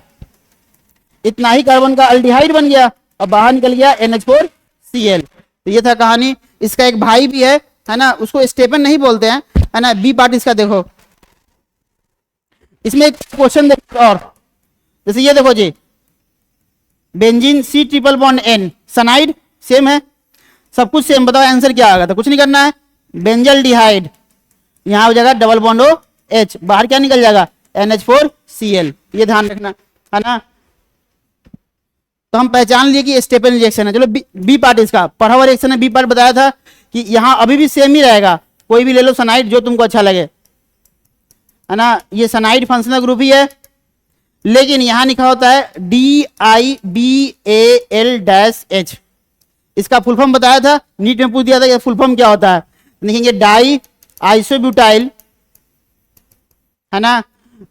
इतना ही कार्बन का अल्डिहाइड बन गया और बाहर निकल गया NH4Cl, तो ये था कहानी। इसका एक भाई भी है ना, उसको स्टेफन नहीं बोलते हैं, है ना, बी पार्ट इसका देखो, इसमें एक क्वेश्चन देखो, और जैसे ये देखो जी, बेंजीन C≡N, सनाइड सेम है, सब कुछ सेम, बताओ आंसर क्या आएगा, तो कुछ नहीं करना है, बेंजल्डिहाइड, यहां हो जाएगा डबल बॉन्ड OH, बाहर क्या निकल जाएगा NH4Cl, ये ध्यान रखना, है ना। तो हम पहचान लिए कि स्टेपन रिएक्शन है। चलो बी पार्ट इसका पढ़ा हुआ रिएक्शन है। बी पार्ट बताया था कि यहाँ अभी भी सेम ही रहेगा, कोई भी ले लो सनाइड जो तुमको अच्छा लगे, है ना। ये सनाइड फंक्शनल ग्रुप ही है, लेकिन यहां लिखा होता है DIBAL-H। इसका फुल फॉर्म बताया था, नीट में पूछ दिया था कि फुल फॉर्म क्या होता है। लिखेंगे डाई आइसोब्यूटाइल, है ना,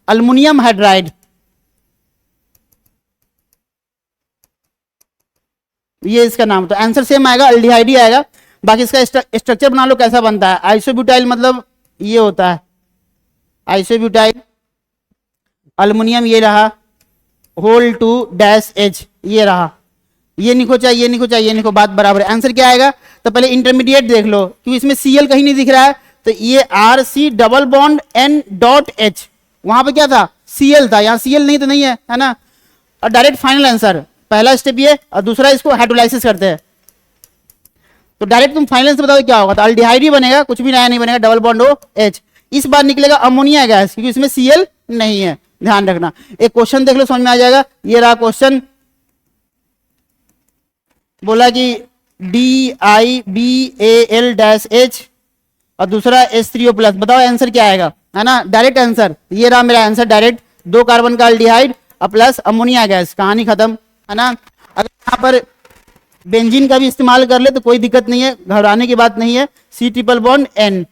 अल्युमिनियम हाइड्राइड। ये इसका नाम, तो आंसर सेम आएगा, अल्डिहाइड ही आएगा। बाकी इसका स्ट्रक्चर बना लो कैसा बनता है। आइसोब्यूटाइल मतलब ये होता है आइसोब्यूटाइल, अल्युमिनियम ये रहा, होल टू डैश H ये रहा। ये लिखो चाहे ये लिखो चाहे ये लिखो, बात बराबर है। आंसर क्या आएगा? तो पहले इंटरमीडिएट देख लो, क्योंकि इसमें Cl कहीं नहीं दिख रहा है, तो ये RC डबल बॉन्ड N.H, वहां पे क्या था? Cl था, यहाँ Cl नहीं तो नहीं है ना। और डायरेक्ट फाइनल आंसर, पहला स्टेप ये और दूसरा इसको हाइड्रोलाइसिस करते हैं। तो डायरेक्ट तुम फाइनल आंसर बताओ क्या होगा? तो अल्डिहाइड ही बनेगा, कुछ भी नया नहीं बनेगा, डबल बॉन्ड OH। इस बार निकलेगा अमोनिया गैस, क्योंकि इसमें Cl नहीं है, ध्यान रखना। एक क्वेश्चन देख लो, समझ में आ जाएगा। ये रहा क्वेश्चन, बोला कि DIBAL-H और दूसरा H3O+। बताओ आंसर क्या आएगा, है ना। डायरेक्ट आंसर ये रहा मेरा आंसर, डायरेक्ट 2 कार्बन का अल्डिहाइड और प्लस अमोनिया गैस, कहानी खत्म, है ना। अगर यहाँ पर बेंजीन का भी इस्तेमाल कर ले तो कोई दिक्कत नहीं है, घबराने की बात नहीं है। C ट्रिपल बॉन्ड N,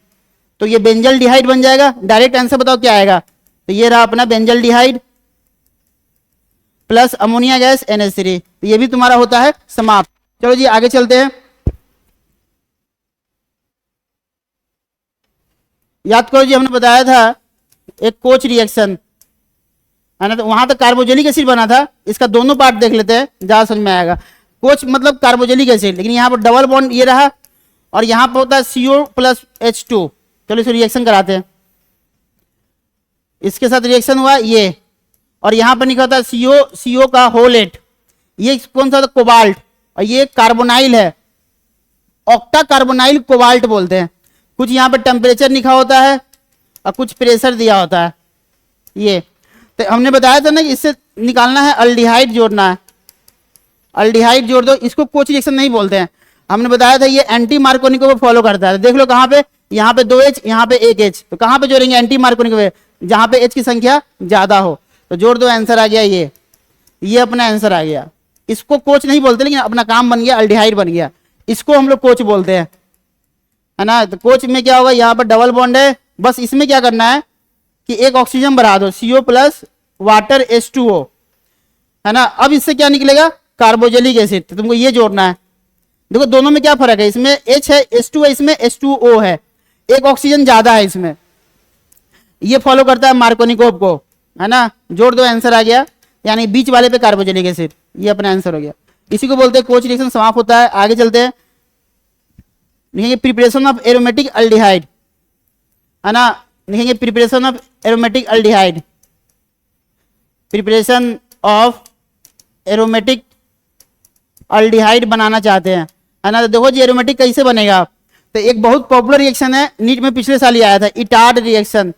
तो ये बेंजल डिहाइड बन जाएगा। डायरेक्ट आंसर बताओ क्या आएगा? तो ये रहा अपना benzaldehyde plus ammonia gas NH3, तो ये भी तुम्हारा होता है समाप्त। चलो जी आगे चलते हैं। याद करो जी, हमने बताया था एक कोच रिएक्शन, है ना, तो वहां तक कार्बोजेलिक एसिड बना था। इसका दोनों पार्ट देख लेते हैं, ज्यादा समझ में आएगा। कोच मतलब कार्बोजेलिक एसिड, लेकिन यहाँ पर डबल बॉन्ड ये रहा और यहाँ पर होता है CO+H2। चलो इसे रिएक्शन कराते हैं। इसके साथ रिएक्शन हुआ ये, और यहाँ पर लिखा होता है CO का होल 8। ये कौन सा होता है? कोबाल्ट, और ये कार्बोनाइल है, ऑक्टा कार्बोनाइल कोबाल्ट बोलते हैं। कुछ यहाँ पर टेम्परेचर लिखा होता है और कुछ प्रेशर दिया होता है। ये तो हमने बताया था ना कि इससे निकालना है, अल्डिहाइड जोड़ना है। अल्डिहाइड जोड़ दो, इसको कोच रिएक्शन नहीं बोलते हैं। हमने बताया था ये एंटी मार्कोनिको को फॉलो करता है। देख लो कहाँ पे, यहाँ पे 2H, यहाँ पे 1H, तो कहाँ पे जोड़ेंगे? एंटी मार्कोनिको पे, जहां पे H की संख्या ज्यादा हो। तो जोड़ दो, आंसर आ गया ये अपना आंसर आ गया। इसको कोच नहीं बोलते, लेकिन अपना काम बन गया, अल्डिहाइड बन गया, इसको हम लोग कोच बोलते हैं, है ना। तो कोच में क्या होगा? यहाँ पर डबल बॉन्ड है, बस इसमें क्या करना है कि एक ऑक्सीजन बढ़ा दो, CO+ वाटर H2O, है ना। अब इससे क्या निकलेगा? Carboxylic acid. तो तुमको ये जोड़ना है। देखो दोनों में क्या फर्क है, इसमें H है, H2 है, इसमें H2O है, एक ऑक्सीजन ज्यादा है इसमें। ये फॉलो करता है मार्कोनिकोव को, है ना। जोड़ दो, आंसर आ गया, यानी बीच वाले पे कार्बोजेलिक एसिड, ये अपना आंसर हो गया। इसी को बोलते हैं कोच रिएक्शन, समाप्त होता है। आगे चलते हैं, लिखेंगे प्रिपरेशन ऑफ एरोमेटिक अल्डिहाइड, है ना। लिखेंगे preparation of aromatic aldehyde, preparation of aromatic aldehyde बनाना चाहते हैं, है ना। तो देखो जी एरोमेटिक कैसे बनेगा। तो एक बहुत पॉपुलर रिएक्शन है, नीट में पिछले साल ही आया था, इटार्ड रिएक्शन।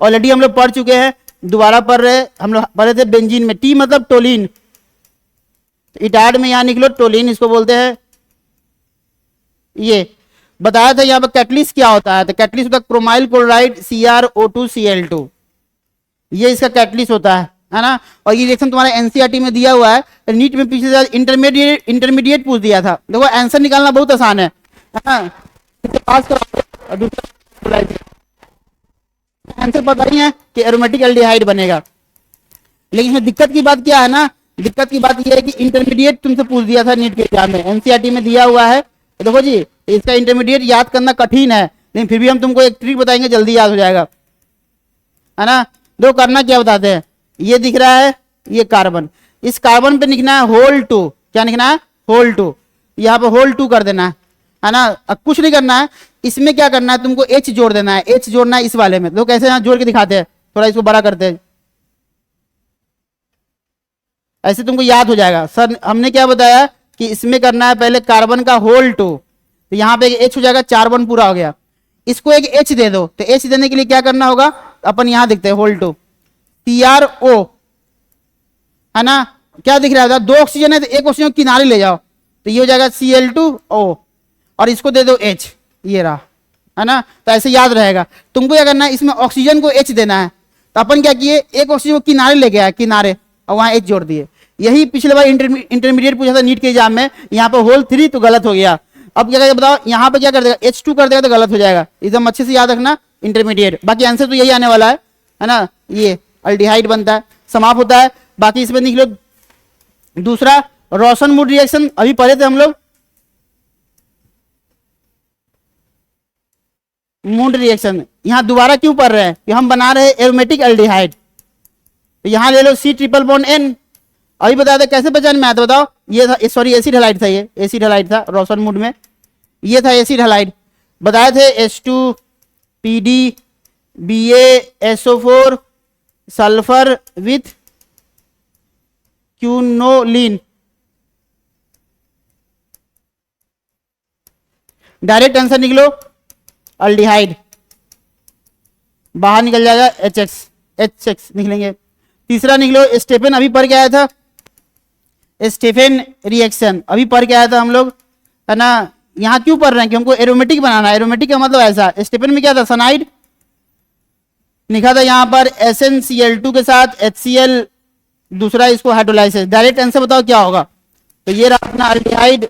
ऑलरेडी हम लोग पढ़ चुके हैं, दोबारा पढ़ रहे। हम लोग पढ़े थे बेंजीन में, टी मतलब टोलिन, तो इटार्ड में यहाँ निकलो टोलिन, इसको बोलते हैं। ये बताया था यहाँ पर कैटलिस्ट क्या होता है, तो कैटलिस्ट होता है क्रोमाइल क्लोराइड CrO2Cl2, ये इसका कैटलिस्ट होता है ना। और ये रिएक्शन तुम्हारा एनसीईआरटी में दिया हुआ है, नीट में पिछले साल इंटरमीडिएट पूछ दिया था। देखो आंसर निकालना बहुत आसान है ना, पास करो। दूसरा आंसर पता ही है कि एरोमेटिक एल्डिहाइड बनेगा, लेकिन इसमें दिक्कत की बात क्या है ना, दिक्कत की बात यह है कि इंटरमीडिएट तुमसे पूछ दिया था नीट के एग्जाम में, एनसीईआरटी में दिया हुआ है। देखो जी इसका इंटरमीडिएट याद करना कठिन है, लेकिन फिर भी हम तुमको एक ट्रिक बताएंगे, जल्दी याद हो जाएगा, है ना। देखो करना क्या बताते हैं, ये दिख रहा है ये कार्बन, इस कार्बन पे लिखना है होल 2, क्या लिखना है? होल 2, यहाँ पे होल 2 कर देना है ना। अब कुछ नहीं करना है, इसमें क्या करना है तुमको H जोड़ देना है, H जोड़ना है इस वाले में। लोग कैसे यहाँ जोड़ के दिखाते हैं, थोड़ा इसको बड़ा करते हैं, ऐसे तुमको याद हो जाएगा। सर हमने क्या बताया कि इसमें करना है पहले कार्बन का होल 2, तो यहाँ पे H हो जाएगा, 4 बॉन्ड पूरा हो गया। इसको एक H दे दो, तो H देने के लिए क्या करना होगा, अपन यहाँ देखते हैं होल 2 CrO, है ना, क्या दिख रहा है, दो ऑक्सीजन है तो एक ऑक्सीजन किनारे ले जाओ, तो ये हो जाएगा Cl2O, और इसको दे दो H, ये रहा, है ना। तो ऐसे याद रहेगा। तुमको क्या करना है, इसमें ऑक्सीजन को H देना है, तो अपन क्या किए, एक ऑक्सीजन को किनारे ले गया, किनारे, और वहां H जोड़ दिए। यही पिछले बार इंटरमीडिएट पूछा था नीट के एग्जाम में, यहाँ पे होल 3 तो गलत हो गया। अब क्या करेगा बताओ, यहाँ पे क्या कर देगा, H2 कर देगा तो गलत हो जाएगा। एकदम अच्छे से याद रखना इंटरमीडिएट, बाकी आंसर तो यही आने वाला है ना। ये अल्डिहाइड बनता है, समाप्त होता है। बाकी इसमें लिख लो दूसरा रोशन मूड रिएक्शन, अभी पढ़े थे हम लोग मूड रिएक्शन। यहां दोबारा क्यों पढ़ रहे हैं कि हम बना रहे हैं एरोमेटिक एल्डिहाइड, तो यहां ले लो C∛N। अभी बता दे कैसे पहचान में आया था, बताओ। ये था, सॉरी एसिड हैलाइड था, ये एसिड हैलाइड था रोशन मूड में, ये था एसिड हैलाइड। बताए थे H2PD BaSO4 sulphur with quinoline. Direct answer निकलो अल्डिहाइड, बाहर निकल जाएगा HX निकलेंगे। तीसरा निकलो स्टेफेन, अभी पढ़ के आया था स्टेफेन रिएक्शन, अभी पढ़ के आया था हम लोग, है ना। यहां क्यों पढ़ रहे हैं कि हमको एरोमेटिक बनाना है। एरोमेटिक का मतलब ऐसा, स्टेफेन में क्या था, सनाइड लिखा था यहां पर SnCl2 के साथ HCl, दूसरा इसको हाइड्रोलाइसिस। डायरेक्ट आंसर बताओ क्या होगा, तो ये रहा अपना अल्डिहाइड,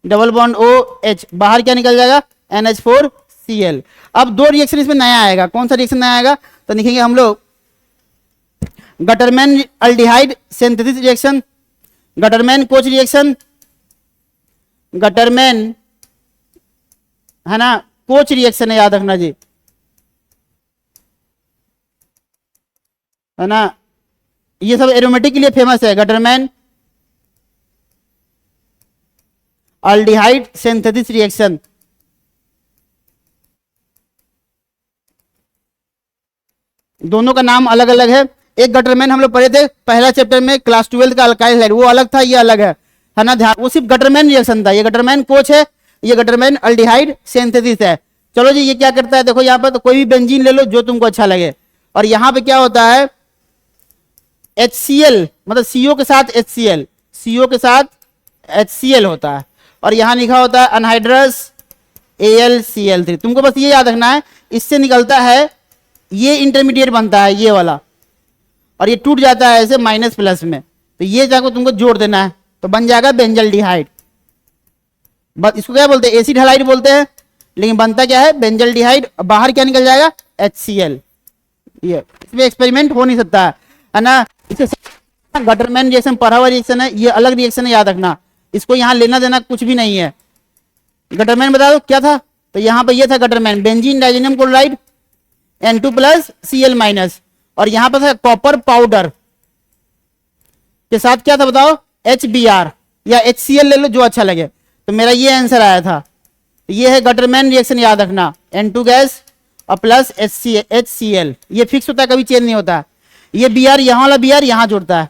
डबल बॉन्ड OH, बाहर क्या निकल जाएगा NH4Cl। अब दो रिएक्शन इसमें नया आएगा, कौन सा रिएक्शन नया आएगा, तो लिखेंगे हम लोग Gattermann aldehyde synthesis reaction, Gattermann coach reaction, Gattermann, है ना, कोच रिएक्शन है, याद रखना जी, है ना। ये सब एरोमेटिक के लिए फेमस है, गटरमैन अल्डिहाइड सिंथेसिस रिएक्शन। दोनों का नाम अलग अलग है। एक गटरमैन हम लोग पढ़े थे पहला चैप्टर में क्लास 12 का अल्काइल हैलाइड, वो अलग था, ये अलग है ना, ध्यान, वो सिर्फ गटरमैन रिएक्शन था। ये गटरमैन कोच है, ये गटरमैन अल्डिहाइड सिंथेसिस है। चलो जी, ये क्या करता है देखो, यहाँ पर तो कोई भी बेंजीन ले लो जो तुमको अच्छा लगे, और यहाँ पे क्या होता है HCl, मतलब CO के साथ HCl, CO के साथ HCl होता है, और यहां लिखा होता है अनहाइड्रस AlCl3। तुमको बस ये याद रखना है, इससे निकलता है ये इंटरमीडिएट बनता है ये वाला, और ये टूट जाता है ऐसे माइनस प्लस में, तो ये जाकर तुमको जोड़ देना है, तो बन जाएगा बेंजल्डिहाइड। बस इसको क्या बोलते हैं, एसिड हैलाइड बोलते हैं, लेकिन बनता क्या है बेंजल्डिहाइड। बाहर क्या निकल जाएगा HCl। ये इसमें एक्सपेरिमेंट हो नहीं सकता है ना। इसे गटरमैन रिएक्शन पढ़ा हुआ रिएक्शन है, ये अलग रिएक्शन है, याद रखना, इसको यहां लेना देना कुछ भी नहीं है। गटरमैन बता दो क्या था, तो यहां पे ये था गटरमैन, बेंजीन डाइजेनियम क्लोराइड N2+Cl-, और यहां पर था कॉपर पाउडर के साथ क्या था बताओ HBr या HCl ले लो जो अच्छा लगे, तो मेरा ये आंसर आया था। ये है गटरमैन रिएक्शन, याद रखना, N2 गैस और प्लस HCl, ये फिक्स होता है, कभी चेंज नहीं होता है। ये Br, यहां वाला Br यहां जुड़ता है,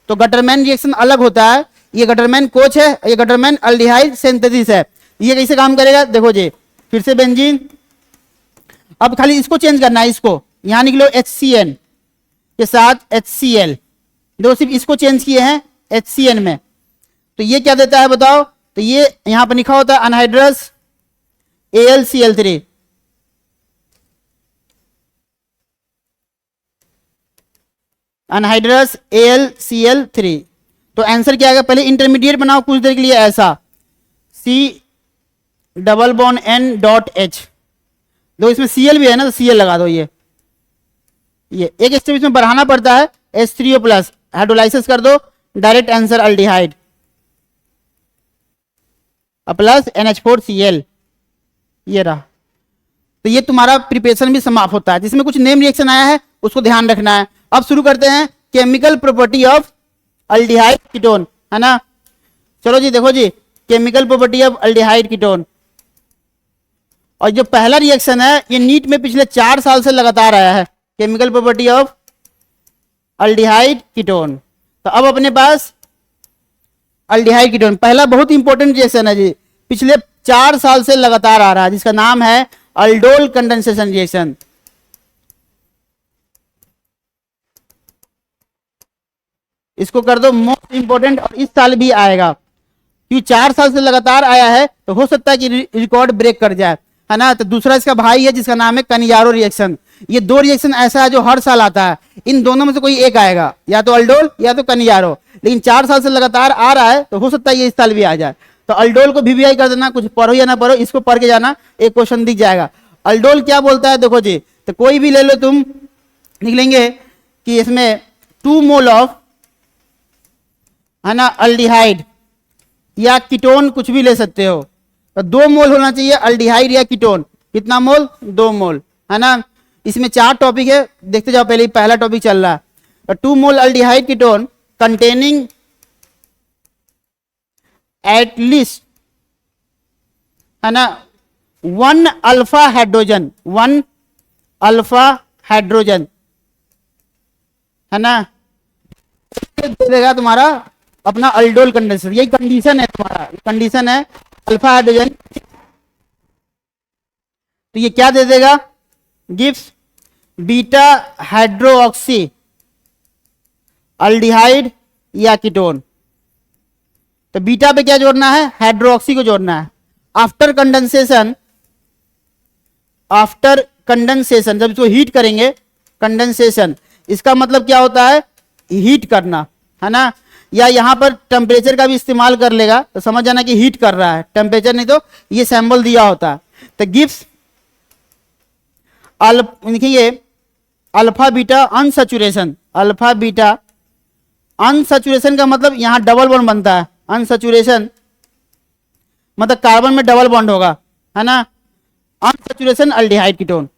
तो गटरमैन रिएक्शन अलग होता है। ये गटरमैन कोच है, ये गटरमैन अल्डिहाइड सिंथेसिस है। ये कैसे काम करेगा देखो जी, फिर से बेंजीन, अब खाली इसको चेंज करना है, इसको यहां निकलो HCN के साथ HCl, देखो सिर्फ इसको चेंज किए हैं HCN में, तो ये क्या देता है बताओ, तो ये यहां पर लिखा होता है अनहाइड्रस AlCl3, अनहाइड्रस AlCl3। तो आंसर क्या आएगा, पहले इंटरमीडिएट बनाओ कुछ देर के लिए ऐसा, C∛N.H, दो इसमें Cl भी है ना, तो Cl लगा दो। ये एक स्टेप इसमें बढ़ाना पड़ता है, H3O+, हाइड्रोलाइसिस कर दो, direct answer aldehyde plus NH4Cl, ये रहा। तो ये तुम्हारा प्रिपरेशन भी समाप्त होता है, जिसमें कुछ नेम रिएक्शन आया है उसको ध्यान रखना है। अब शुरू करते हैं chemical property of aldehyde ketone, है ना। चलो जी देखो जी, chemical property of aldehyde ketone, और जो पहला रिएक्शन है ये नीट में पिछले 4 साल से लगातार आया है, chemical property of aldehyde ketone. तो अब अपने पास अल्डिहाइड कीटोन पहला बहुत इंपॉर्टेंट रिएक्शन है जी, पिछले 4 साल से लगातार आ रहा है, जिसका नाम है अल्डोल कंडेंसेशन रिएक्शन। इसको कर दो मोस्ट इंपोर्टेंट, और इस साल भी आएगा क्योंकि 4 साल से लगातार आया है, तो हो सकता है कि रिकॉर्ड ब्रेक कर जाए, है ना। तो दूसरा इसका भाई है जिसका नाम है कनियारो रिएक्शन। ये 2 रिएक्शन ऐसा है जो हर साल आता है, इन दोनों में से कोई एक आएगा, या तो अल्डोल या तो कनियारो, लेकिन 4 साल से लगातार आ रहा है तो हो सकता है ये इस साल भी आ जाए। तो अल्डोल को वीवीआई कर देना, कुछ पढ़ो या ना पढ़ो, इसको पढ़ के जाना, एक क्वेश्चन दिख जाएगा। अल्डोल क्या बोलता है देखो जी, तो कोई भी ले लो तुम, निकलेंगे कि इसमें 2 मोल ऑफ, है ना, अल्डिहाइड या कीटोन, कुछ भी ले सकते हो, तो 2 मोल होना चाहिए अल्डिहाइड या कीटोन। कितना मोल? 2 मोल, है ना। इसमें 4 टॉपिक है, देखते जाओ, पहले पहला टॉपिक चल रहा है। 2 mole aldehyde ketone containing at least, है ना, 1 अल्फा हाइड्रोजन, 1 अल्फा हाइड्रोजन, है ना, दे देगा तुम्हारा अपना अल्डोल कंडेंसर। यही कंडीशन है तुम्हारा, कंडीशन है अल्फा हाइड्रोजन। तो ये क्या दे देगा? गिव्स बीटा हाइड्रोक्सी अल्डिहाइड या कीटोन। तो बीटा पे क्या जोड़ना है? हाइड्रोक्सी को जोड़ना है। आफ्टर कंडेंसेशन, आफ्टर कंडेंसेशन, जब इसको हीट करेंगे, कंडेंसेशन इसका मतलब क्या होता है? हीट करना, है ना। या यहां पर टेम्परेचर का भी इस्तेमाल कर लेगा तो समझ जाना कि हीट कर रहा है, टेम्परेचर नहीं तो ये सैंबल दिया होता है। तो गिव्स देखिए alpha beta unsaturation, alpha beta unsaturation का मतलब यहां डबल बॉन्ड बनता है। अनसैचुरेशन मतलब कार्बन में डबल बॉन्ड होगा, है ना। Unsaturation aldehyde ketone.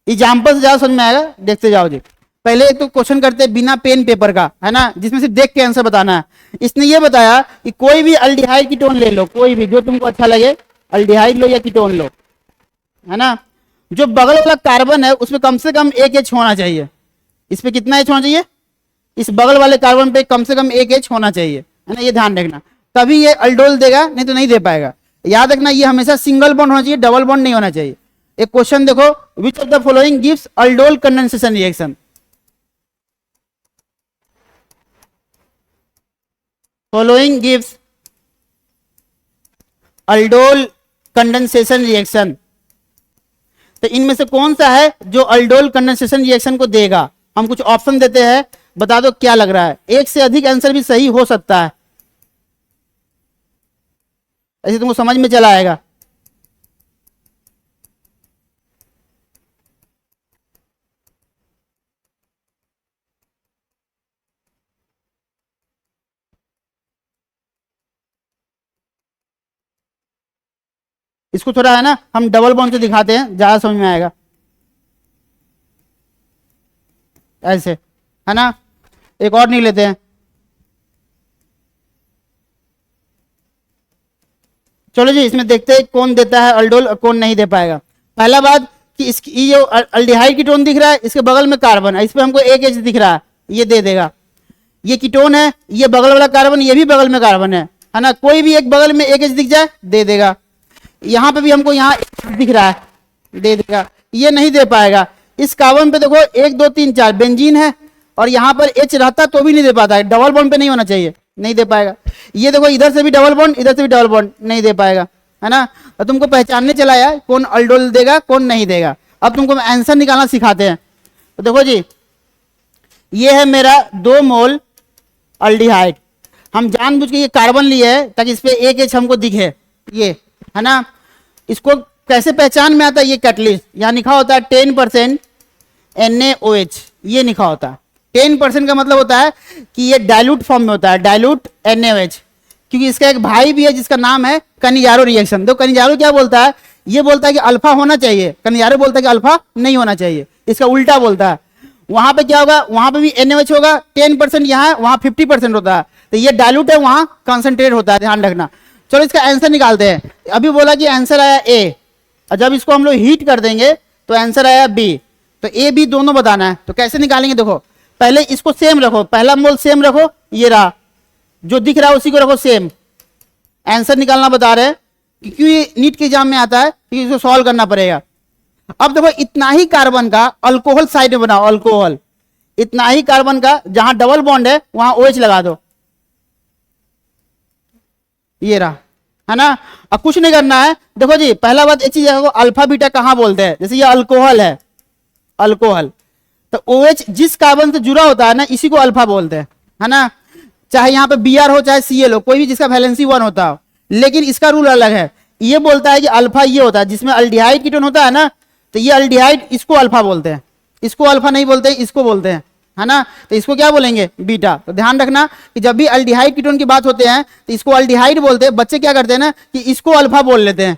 एग्जाम्पल से जाओ, समझ में आएगा, देखते जाओ जी। पहले एक तो क्वेश्चन करते हैं बिना पेन पेपर का, है ना, जिसमें सिर्फ देख के आंसर बताना है। इसने ये बताया कि कोई भी अल्डिहाइड कीटोन ले लो, कोई भी जो तुमको अच्छा लगे, अल्डिहाइड लो या कीटोन लो, है ना। जो बगल वाला कार्बन है उसमें कम से कम एक एच होना चाहिए। इस पे कितना एच होना चाहिए? इस बगल वाले कार्बन पे कम से कम एक एच होना चाहिए, है ना, ये ध्यान रखना, तभी ये अल्डोल देगा, नहीं तो नहीं दे पाएगा। याद रखना ये हमेशा सिंगल बॉन्ड होना चाहिए, डबल बॉन्ड नहीं होना चाहिए। एक क्वेश्चन देखो, which of the following gives aldol condensation reaction? Following gives aldol condensation reaction. तो इनमें से कौन सा है जो अल्डोल कंडेंसेशन रिएक्शन को देगा? हम कुछ ऑप्शन देते हैं, बता दो क्या लग रहा है। एक से अधिक आंसर भी सही हो सकता है, ऐसे तुमको समझ में चला आएगा। इसको थोड़ा, है ना, हम डबल बॉन्ड से दिखाते हैं, ज्यादा समझ में आएगा। ऐसे, है ना। एक और नहीं लेते हैं, चलो जी, इसमें देखते हैं कौन देता है अल्डोल और कौन नहीं दे पाएगा। पहला बात कि इसकी ये जो अल्डिहाइड कीटोन दिख रहा है, इसके बगल में कार्बन है, इस पे हमको एक एच दिख रहा है, ये दे देगा। ये कीटोन है, ये बगल वाला कार्बन, ये भी बगल में कार्बन है ना, कोई भी एक बगल में एक एच दिख जाए दे देगा। यहां पे भी हमको यहाँ दिख रहा है, दे देगा। ये नहीं दे पाएगा। इस कार्बन पे देखो 1 2 3 4 बेंजीन है, और यहां पर एच रहता तो भी नहीं दे पाता है, डबल बॉन्ड पे नहीं होना चाहिए, नहीं दे पाएगा। ये देखो इधर से भी डबल बॉन्ड, इधर से भी डबल बॉन्ड, नहीं दे पाएगा, है ना। तो तुमको पहचानने चला यार कौन अल्डोल देगा कौन नहीं देगा। अब तुमको आंसर निकालना सिखाते हैं। तो देखो जी, ये है मेरा 2 मोल अल्डिहाइड। हम जानबूझ के ये कार्बन लिए है ताकि इस पे एक एच हमको दिखे, ये, है ना। इसको कैसे पहचान में आता है? ये कैटलिस्ट, यहाँ लिखा होता है 10% NaOH, ये लिखा होता है। 10% का मतलब होता है कि ये डाइल्यूट फॉर्म में होता है, डाइल्यूट NaOH, क्योंकि इसका एक भाई भी है जिसका नाम है कनिजारो रिएक्शन। तो कनिजारो क्या बोलता है? ये बोलता है कि अल्फा होना चाहिए, कनिजारो बोलता है कि अल्फा नहीं होना चाहिए, इसका उल्टा बोलता है। वहां पे क्या होगा? वहां पे भी NaOH होगा, 10% यहाँ है, वहां 50% होता है, तो ये डाइल्यूट है, वहां कॉन्सेंट्रेट होता है, ध्यान रखना। चलो इसका आंसर निकालते हैं। अभी बोला कि आंसर आया ए, और जब इसको हम लोग हीट कर देंगे तो आंसर आया बी। तो ए बी दोनों बताना है, तो कैसे निकालेंगे? देखो पहले इसको सेम रखो, पहला मोल सेम रखो, ये रहा जो दिख रहा है उसी को रखो सेम। आंसर निकालना बता रहे हैं क्योंकि नीट के एग्जाम में आता है, क्योंकि इसको सॉल्व करना पड़ेगा। अब देखो इतना ही कार्बन का अल्कोहल साइड में बनाओ, अल्कोहल, इतना ही कार्बन का जहां डबल बॉन्ड है वहां OH लगा दो, ये रहा, है ना। अब कुछ नहीं करना है, देखो जी पहला बात एक चीज है, अल्फा बीटा कहां बोलते हैं, जैसे ये अल्कोहल है, अल्कोहल, तो OH जिस कार्बन से जुड़ा होता है ना इसी को अल्फा बोलते हैं, है ना। चाहे यहाँ पे Br हो चाहे Cl हो, कोई भी जिसका वैलेंसी 1 होता हो, लेकिन इसका रूल अलग है। ये बोलता है कि अल्फा ये होता है जिसमें अल्डिहाइड कीटोन होता है ना, तो ये अल्डिहाइड इसको अल्फा बोलते हैं, इसको अल्फा नहीं बोलते हैं, इसको बोलते हैं, है ना। तो इसको क्या बोलेंगे, बीटा। तो ध्यान रखना कि जब भी अल्डिहाइड कीटोन की बात होते हैं तो इसको अल्डिहाइड बोलते हैं। बच्चे क्या करते हैं ना कि इसको अल्फा बोल लेते हैं,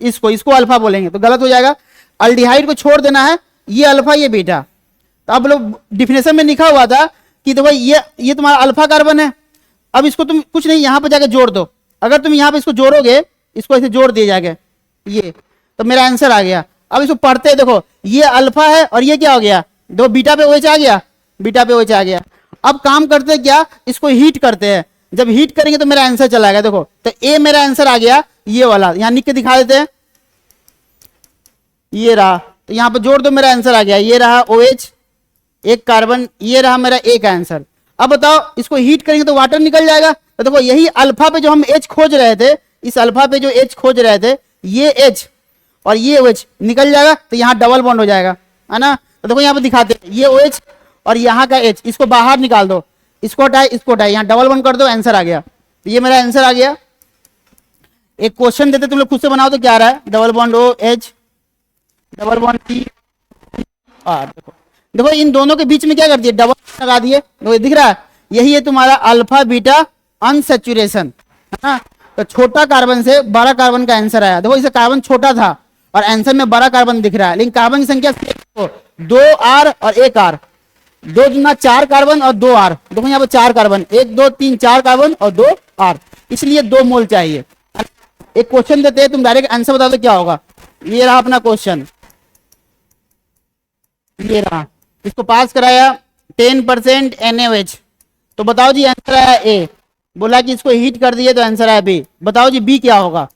इसको अल्फा बोलेंगे तो गलत हो जाएगा। अल्डिहाइड को छोड़ देना है, ये अल्फा ये बीटा। तो अब लोग डिफिनेशन में लिखा हुआ था कि तो भाई ये तुम्हारा अल्फा कार्बन है, अब इसको तुम कुछ नहीं यहां पर जाके जोड़ दो। अगर तुम यहां पे इसको जोड़ोगे, इसको ऐसे जोड़ दिए जाके, ये तो मेरा आंसर आ गया। अब इसको पढ़ते हैं, देखो ये अल्फा है और ये क्या हो गया, दो बीटा पे OH आ गया, बीटा पे OH आ गया। अब काम करते हैं क्या, इसको हीट करते हैं, जब हीट करेंगे तो मेरा आंसर चला गया। देखो तो ए मेरा आंसर आ गया, ये वाला यहां लिख के दिखा देते हैं, ये रहा, तो यहां पर जोड़ दो, मेरा आंसर आ गया, ये रहा OH एक कार्बन, ये रहा मेरा एक आंसर। अब बताओ इसको हीट करेंगे तो वाटर निकल जाएगा। तो देखो यही अल्फा पे जो हम H खोज रहे थे, इस अल्फा पे जो H खोज रहे थे, ये H और ये OH निकल जाएगा, तो यहाँ डबल बॉन्ड हो जाएगा, है ना। तो देखो यहाँ पे दिखाते हैं, ये OH और यहाँ का H, इसको बाहर निकाल दो, इसको हटाए इसको हटाए, यहाँ डबल बॉन्ड कर दो, आंसर आ गया। तो ये मेरा आंसर आ गया। एक क्वेश्चन देते तुम लोग खुद से बनाओ तो क्या आ रहा है, double bond OH, double bond P, देखो देखो इन दोनों के बीच में क्या कर दिए, डबल लगा दिए। देखो दिख रहा है, यही है तुम्हारा अल्फा बीटा अनसैचुरेशन, है ना। तो छोटा कार्बन से बड़ा कार्बन का आंसर आया। देखो इसे कार्बन छोटा था और आंसर में बड़ा कार्बन दिख रहा है, लेकिन कार्बन की संख्या 2R और 1R, 2 दूना 4 कार्बन और 2R। देखो यहाँ पर 4 कार्बन, 1 2 3 4 कार्बन और 2R, इसलिए 2 मोल चाहिए। एक क्वेश्चन देते हैं, तुम डायरेक्ट आंसर बता दो क्या होगा। ये रहा अपना क्वेश्चन, ये रहा, इसको पास कराया 10% NaOH। तो बताओ जी आंसर आया A, बोला कि इसको हीट कर दिए तो आंसर आया B। बताओ जी B क्या होगा,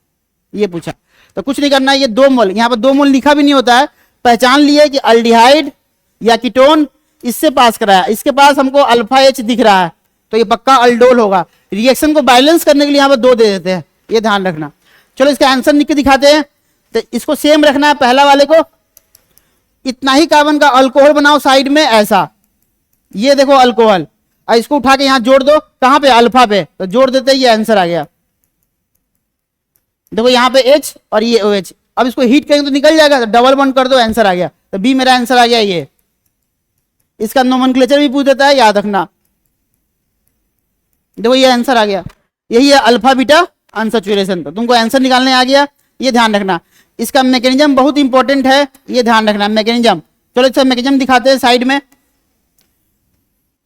ये पूछा। तो कुछ नहीं करना, ये 2 मोल, यहाँ पर 2 मोल लिखा भी नहीं होता है, पहचान लिए कि अल्डिहाइड या कीटोन, इससे पास कराया। इसके पास हमको अल्फा H दिख रहा है, तो ये पक्का अल्डोल होगा। रिएक्शन को बैलेंस करने के लिए यहाँ पर 2 दे देते हैं, ये ध्यान रखना। चलो इसका आंसर लिख के दिखाते हैं। तो इसको सेम रखना है, पहला वाले को इतना ही कार्बन का अल्कोहल बनाओ साइड में ऐसा, ये देखो अल्कोहल, और इसको उठा के यहां जोड़ दो, कहां पे, अल्फा पे, तो जोड़ देते हैं, ये आंसर आ गया। देखो यहां पे H और ये OH, अब इसको हीट करेंगे तो निकल जाएगा, तो डबल बॉन्ड कर दो, आंसर आ गया। तो B मेरा आंसर आ गया। ये इसका नोमेनक्लेचर भी पूछ देता है, याद रखना। देखो ये आंसर आ गया, यही है अल्फा बीटा अनसैचुरेशन। तो तुमको आंसर निकालने आ गया, ये ध्यान रखना। इसका मैकेनिज्म बहुत इंपॉर्टेंट है, ये ध्यान रखना मैकेनिज्म। चलो इसका मैकेनिज्म दिखाते हैं साइड में,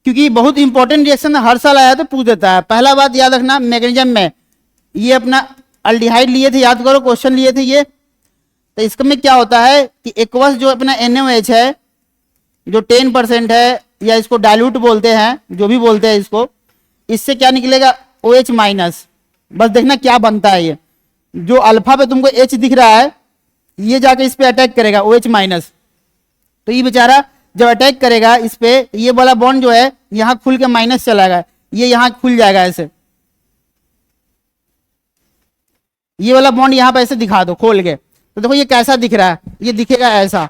क्योंकि बहुत इंपॉर्टेंट रिएक्शन हर साल आया तो पूछ देता है। पहला बात याद रखना मैकेनिज्म में, ये अपना अल्डिहाइड लिए थे, याद करो क्वेश्चन लिए थे ये। तो इसमें क्या होता है कि एक्वस जो अपना NaOH है जो 10% है, या इसको डाइल्यूट बोलते हैं, जो भी बोलते हैं इसको, इससे क्या निकलेगा OH माइनस। बस देखना क्या बनता है, ये जो अल्फा पे तुमको H दिख रहा है, ये जाके इस पे अटैक करेगा OH माइनस। तो ये बेचारा जब अटैक करेगा इस पे, ये वाला बॉन्ड जो है यहां खुल के माइनस चलाएगा, ये यहां खुल जाएगा ऐसे, ये वाला बॉन्ड यहां पे ऐसे दिखा दो खोल के। तो देखो ये कैसा दिख रहा है, ये दिखेगा ऐसा।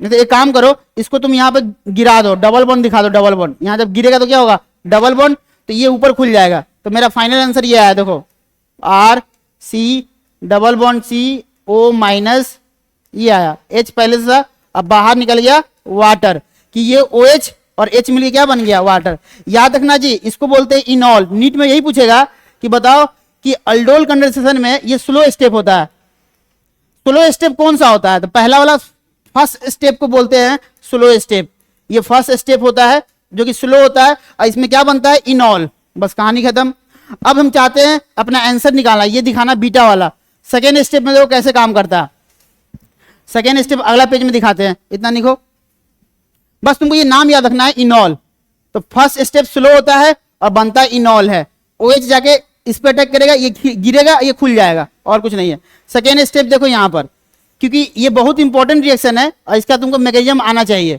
नहीं तो एक काम करो, इसको तुम यहाँ पे गिरा दो, डबल बॉन्ड दिखा दो, डबल बॉन्ड यहाँ जब गिरेगा तो क्या होगा, डबल बॉन्ड, तो ये ऊपर खुल जाएगा। तो मेरा फाइनल आंसर ये आया, देखो RC double bond CO minus, ये आया। H पहले से था, अब बाहर निकल गया वाटर, कि ये OH और H मिलके क्या बन गया, वाटर। याद रखना जी, इसको बोलते हैं इनॉल। नीट में यही पूछेगा कि बताओ कि अल्डोल कंडेंसेशन में ये स्लो स्टेप होता है। स्लो स्टेप कौन सा होता है, तो पहला वाला फर्स्ट स्टेप को बोलते हैं स्लो स्टेप। ये फर्स्ट स्टेप होता है जो कि स्लो होता है, और इसमें क्या बनता है, इनॉल। बस कहानी खत्म। अब हम चाहते हैं अपना आंसर निकालना, ये दिखाना बीटा वाला। सेकेंड स्टेप में देखो कैसे काम करता है। सेकेंड स्टेप अगला पेज में दिखाते हैं, इतना लिखो, बस तुमको ये नाम याद रखना है, इनॉल। तो फर्स्ट स्टेप स्लो होता है और बनता है इनॉल है। OH जाके इस पे अटैक करेगा, ये गिरेगा, ये खुल जाएगा, और कुछ नहीं है। सेकेंड स्टेप देखो यहाँ पर, क्योंकि ये बहुत इंपॉर्टेंट रिएक्शन है और इसका तुमको मैकेनिज्म आना चाहिए।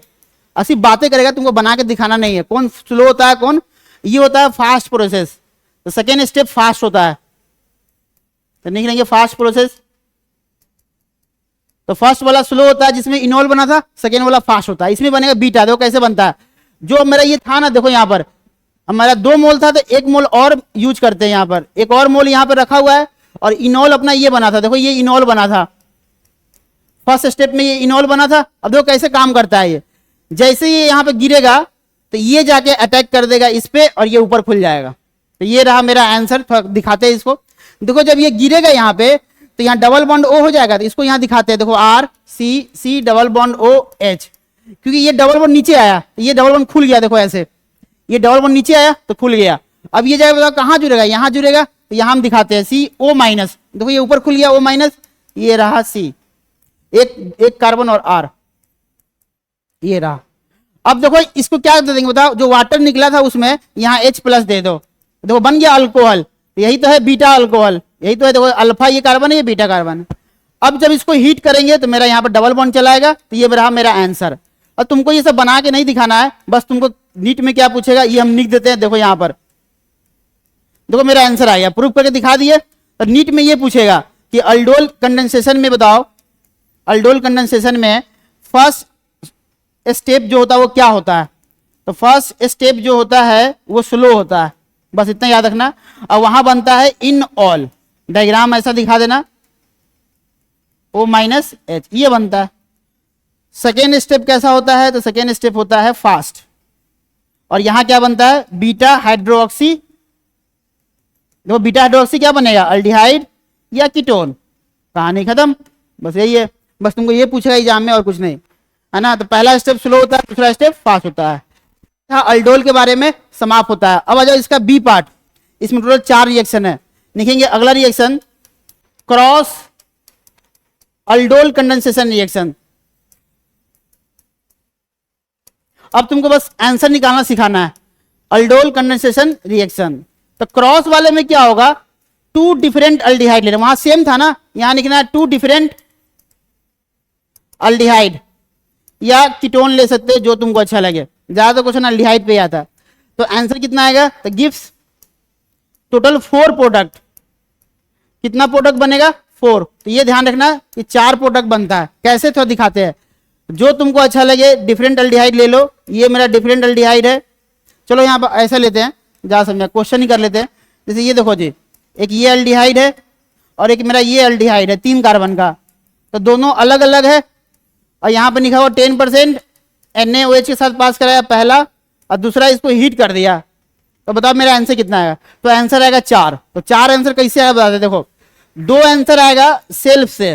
और सिर्फ बातें करेगा, तुमको बना के दिखाना नहीं है। कौन स्लो होता है, कौन ये होता है फास्ट प्रोसेस। तो सेकेंड स्टेप फास्ट होता है, तो लिखेंगे फास्ट प्रोसेस। तो फर्स्ट वाला स्लो होता है जिसमें इनोल बना था, सेकेंड वाला फास्ट होता है, इसमें बनेगा बीटा। देखो कैसे बनता है, जो मेरा ये था ना, देखो यहाँ पर हमारा 2 मोल था तो 1 मोल और यूज करते हैं, यहाँ पर एक और मोल यहाँ पर रखा हुआ है, और इनोल अपना ये बना था। देखो ये इनोल बना था, फर्स्ट स्टेप में ये इनोल बना था। अब देखो कैसे काम करता है ये, जैसे ये यहाँ पे गिरेगा तो ये जाके अटैक कर देगा इस पे और ये ऊपर खुल जाएगा। तो ये रहा मेरा आंसर, दिखाते हैं इसको। देखो जब ये गिरेगा यहाँ पे तो यहाँ डबल बॉन्ड O हो जाएगा, तो इसको यहाँ दिखाते हैं। देखो RCC डबल बॉन्ड OH, क्योंकि ये डबल बॉन्ड नीचे आया, ये डबल बॉन्ड खुल गया। देखो ऐसे ये डबल बॉन्ड नीचे आया तो खुल गया। अब ये जाएगा कहाँ जुड़ेगा, यहाँ जुड़ेगा, तो यहाँ हम दिखाते हैं CO-। देखो ये ऊपर खुल गया O-, ये रहा C, एक कार्बन और R, ये रहा। अब देखो इसको क्या दे देंगे बताओ, जो वाटर निकला था उसमें यहाँ H+ दे दो, देखो बन गया अल्कोहल। यही तो है बीटा अल्कोहल, यही तो है। देखो अल्फा ये कार्बन है, ये बीटा कार्बन है। अब जब इसको हीट करेंगे तो मेरा यहाँ पर डबल बॉन्ड चलाएगा, तो ये रहा मेरा आंसर। और तुमको ये सब बना के नहीं दिखाना है, बस तुमको नीट में क्या पूछेगा ये हम लिख देते हैं। देखो यहाँ पर देखो मेरा आंसर आया, प्रूफ करके दिखा दिए। और नीट में ये पूछेगा कि अल्डोल कंडेंसेशन में बताओ, अल्डोल कंडेंसेशन में फर्स्ट स्टेप जो होता है वो क्या होता है। तो फर्स्ट स्टेप जो होता है वो स्लो होता है, बस इतना याद रखना। और वहां बनता है इनऑल, डायग्राम ऐसा दिखा देना, O-H ये बनता है। सेकेंड स्टेप कैसा होता है, तो सेकेंड स्टेप होता है फास्ट, और यहां क्या बनता है बीटा हाइड्रोक्सी। देखो बीटा हाइड्रोक्सी क्या बनेगा, अल्डिहाइड या कीटोन। कहानी खत्म, बस यही है। बस तुमको ये पूछेगा एग्जाम में और कुछ नहीं, है ना। तो पहला स्टेप स्लो होता है, दूसरा स्टेप फास्ट होता है। अल्डोल के बारे में समाप्त होता है। अब आ जाओ इसका बी पार्ट, इसमें टोटल 4 रिएक्शन है। लिखेंगे अगला reaction cross aldol condensation reaction. अब तुमको बस आंसर निकालना सिखाना है, अल्डोल कंडेंसेशन रिएक्शन। तो क्रॉस वाले में क्या होगा, 2 डिफरेंट अल्डिहाइड ले रहे, वहां सेम था ना, यहां लिखना है 2 डिफरेंट अल्डिहाइड, या कीटोन ले सकते हैं जो तुमको अच्छा लगे। ज्यादा क्वेश्चन अल्डिहाइड पे आता है। तो आंसर कितना आएगा, तो गिव्स टोटल 4 प्रोडक्ट। कितना प्रोडक्ट बनेगा, 4। तो ये ध्यान रखना कि 4 प्रोडक्ट बनता है। कैसे थोड़ा दिखाते हैं, जो तुमको अच्छा लगे डिफरेंट अल्डिहाइड ले लो। ये मेरा डिफरेंट अल्डिहाइड है, चलो यहाँ पर ऐसा लेते हैं, जा समझा क्वेश्चन ही कर लेते हैं। जैसे ये देखो जी, एक ये अल्डिहाइड है और एक मेरा ये अल्डिहाइड है 3 कार्बन का, तो दोनों अलग अलग है। और यहाँ पर लिखा हुआ 10% NaOH के साथ पास कराया पहला, और दूसरा इसको हीट कर दिया। तो बताओ मेरा आंसर कितना आएगा, तो आंसर आएगा 4। तो 4 आंसर कैसे आएगा बता दे। देखो 2 आंसर आएगा सेल्फ से,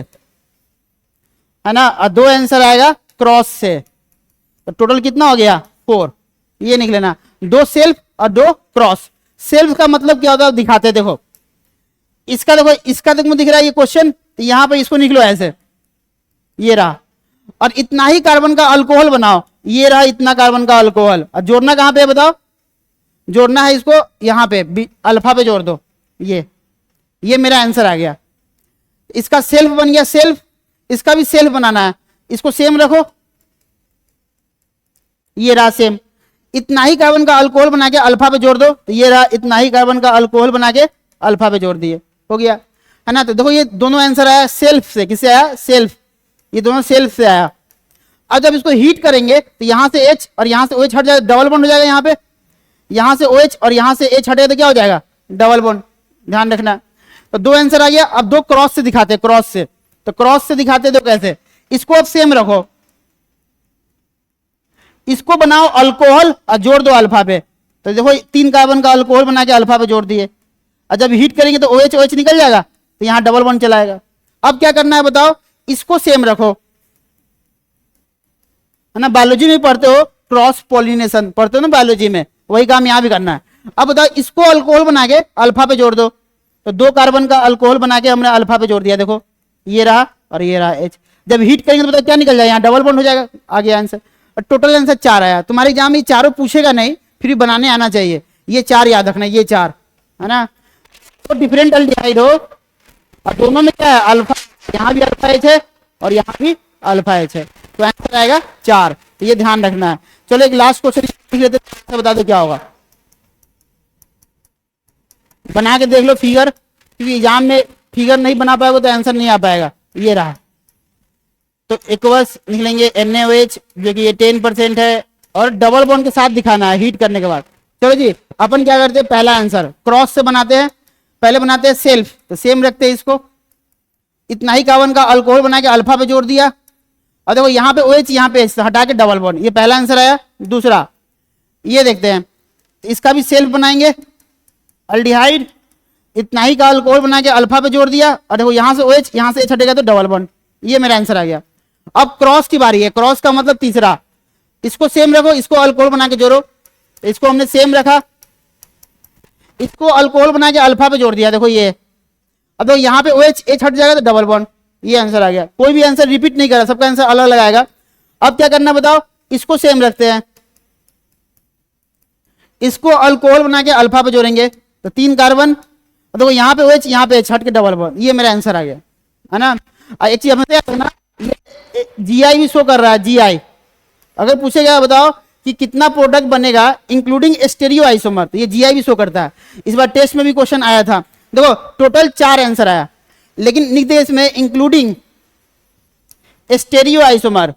है ना, और 2 आंसर आएगा क्रॉस से। तो टोटल कितना हो गया, 4। ये निकलेना 2 सेल्फ और 2 क्रॉस। सेल्फ का मतलब क्या होता है दिखाते हैं। देखो इसका, देखो इसका देखो दिख रहा है ये क्वेश्चन, तो यहां पर इसको निकलो ऐसे, ये रहा। और इतना ही कार्बन का अल्कोहल बनाओ, ये रहा इतना कार्बन का अल्कोहल। और जोड़ना कहां पे बताओ, जोड़ना है इसको यहां पे अल्फा पे जोड़ दो। ये मेरा आंसर आ गया। इसका सेल्फ बन गया सेल्फ, इसका भी सेल्फ बनाना है, इसको सेम रखो, ये रहा सेम। इतना ही कार्बन का अल्कोहल बना के अल्फा पे जोड़ दो, तो ये रहा इतना ही कार्बन का अल्कोहल बना के अल्फा पे जोड़ दिए, हो गया, है ना। तो देखो ये दोनों आंसर आया सेल्फ से, किससे आया, सेल्फ, ये दोनों सेल्फ से आया। अब जब इसको हीट करेंगे तो यहां से H और यहां से OH हट जाएगा, डबल बॉन्ड हो जाएगा यहाँ पे। यहां से OH और यहां से H हटेगा तो क्या हो जाएगा, डबल बॉन्ड, ध्यान रखना। तो 2 आंसर आ गया। अब 2 क्रॉस से दिखाते हैं, क्रॉस से। तो क्रॉस से दिखाते हैं तो कैसे, इसको अब सेम रखो, इसको बनाओ अल्कोहल और जोड़ दो अल्फा पे। तो देखो 3 कार्बन का अल्कोहल बना के अल्फा पे जोड़ दिए। और जब हीट करेंगे तो OH OH निकल जाएगा, तो यहां डबल बॉन्ड चलाएगा। अब क्या करना है बताओ, इसको सेम रखो, है ना। बायोलॉजी में पढ़ते हो क्रॉस पॉलिनेशन, पढ़ते हो ना बायोलॉजी में, वही काम यहां भी करना है। अब बताओ इसको अल्कोहल बना के अल्फा पे जोड़ दो। तो 2 कार्बन का अल्कोहल बना के हमने अल्फा पे जोड़ दिया, देखो ये रहा और ये रहा H। जब हीट करेंगे तो बताओ क्या निकल जाएगा, यहाँ डबल बॉन्ड हो जाएगा, आ गया आंसर। और टोटल आंसर 4 आया। तुम्हारे एग्जाम में ये चारों पूछेगा नहीं, फिर भी बनाने आना चाहिए। ये 4 याद रखना, ये 4, है ना। तो डिफरेंट अल्डिहाइड हो और दोनों में क्या है, अल्फा, यहाँ भी अल्फा H है और यहाँ भी अल्फा H है, तो आंसर आएगा 4। तो ये ध्यान रखना है। चलो एक लास्ट क्वेश्चन लिख लेते हैं, बता दो क्या होगा। बना के देख लो फिगर, क्योंकि एग्जाम में फिगर नहीं बना पाएगा तो आंसर नहीं आ पाएगा। ये रहा, तो एक्वस निकलेंगे NaOH जो कि ये 10% है, और डबल बॉन्ड के साथ दिखाना है हीट करने के बाद। चलो जी, अपन क्या करते हैं, पहला आंसर क्रॉस से बनाते हैं। पहले बनाते हैं सेल्फ, तो सेम रखते हैं इसको, इतना ही कार्बन का अल्कोहल बना के अल्फा पे जोड़ दिया, और देखो यहाँ पे OH यहाँ पे हटा के डबल बॉन्ड, ये पहला आंसर आया। दूसरा ये देखते हैं, इसका भी सेल्फ बनाएंगे, अल्डिहाइड इतना ही का अल्कोहल बना के अल्फा पे जोड़ दिया, और देखो यहाँ से OH यहाँ से H हटेगा तो डबल बॉन्ड, ये मेरा आंसर आ गया। अब क्रॉस की बारी है, क्रॉस का मतलब तीसरा, इसको सेम रखो, इसको अल्कोहल बना के जोड़ो, इसको हमने सेम रखा, इसको अल्कोहल बना के अल्फा पे जोड़ दिया, देखो ये, अब देखो यहाँ पे OH H हट जाएगा तो डबल बॉन्ड, ये आंसर आ गया। कोई भी आंसर रिपीट नहीं करा, सबका आंसर अलग अलग आएगा। अब क्या करना बताओ, इसको सेम रखते हैं, इसको अल्कोहल बना के अल्फा पे जोड़ेंगे तो 3 कार्बन, देखो यहाँ पे OH यहाँ पे H हट के डबल बॉन्ड, ये मेरा आंसर आ गया, है ना। एक चीज हमें याद रखना, GI भी शो कर रहा है, GI अगर पूछेगा बताओ कि कितना प्रोडक्ट बनेगा इंक्लूडिंग स्टेरियो आइसोमर, तो ये GI भी शो करता है। इस बार टेस्ट में भी क्वेश्चन आया था, देखो टोटल 4 आंसर आया, लेकिन लिख दे इसमें इंक्लूडिंग स्टेरियो आइसोमर,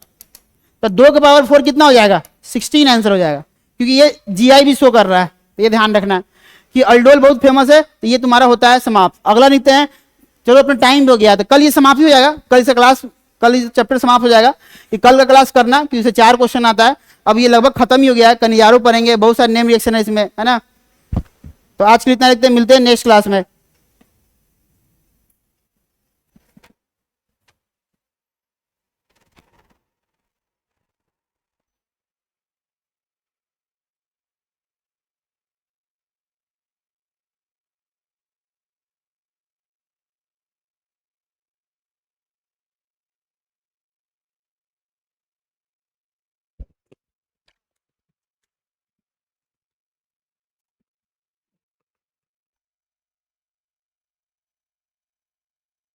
तो 2 के पावर 4 कितना हो जाएगा, 16 आंसर हो जाएगा, क्योंकि ये GI भी शो कर रहा है। तो ये ध्यान रखना कि अल्डोल बहुत फेमस है, तो ये तुम्हारा होता है समाप्त। अगला लिखते हैं, चलो अपना टाइम हो गया, तो कल ये समाप्त ही हो जाएगा, कल से क्लास, कल ये चैप्टर समाप्त हो जाएगा, कि कल का क्लास करना, क्योंकि इससे 4 क्वेश्चन आता है। अब ये लगभग खत्म ही हो गया है, कनियारो पढ़ेंगे, बहुत सारे नेम रिएक्शन है इसमें, है ना। तो आज के लिए इतना लिखते हैं, मिलते हैं नेक्स्ट क्लास में।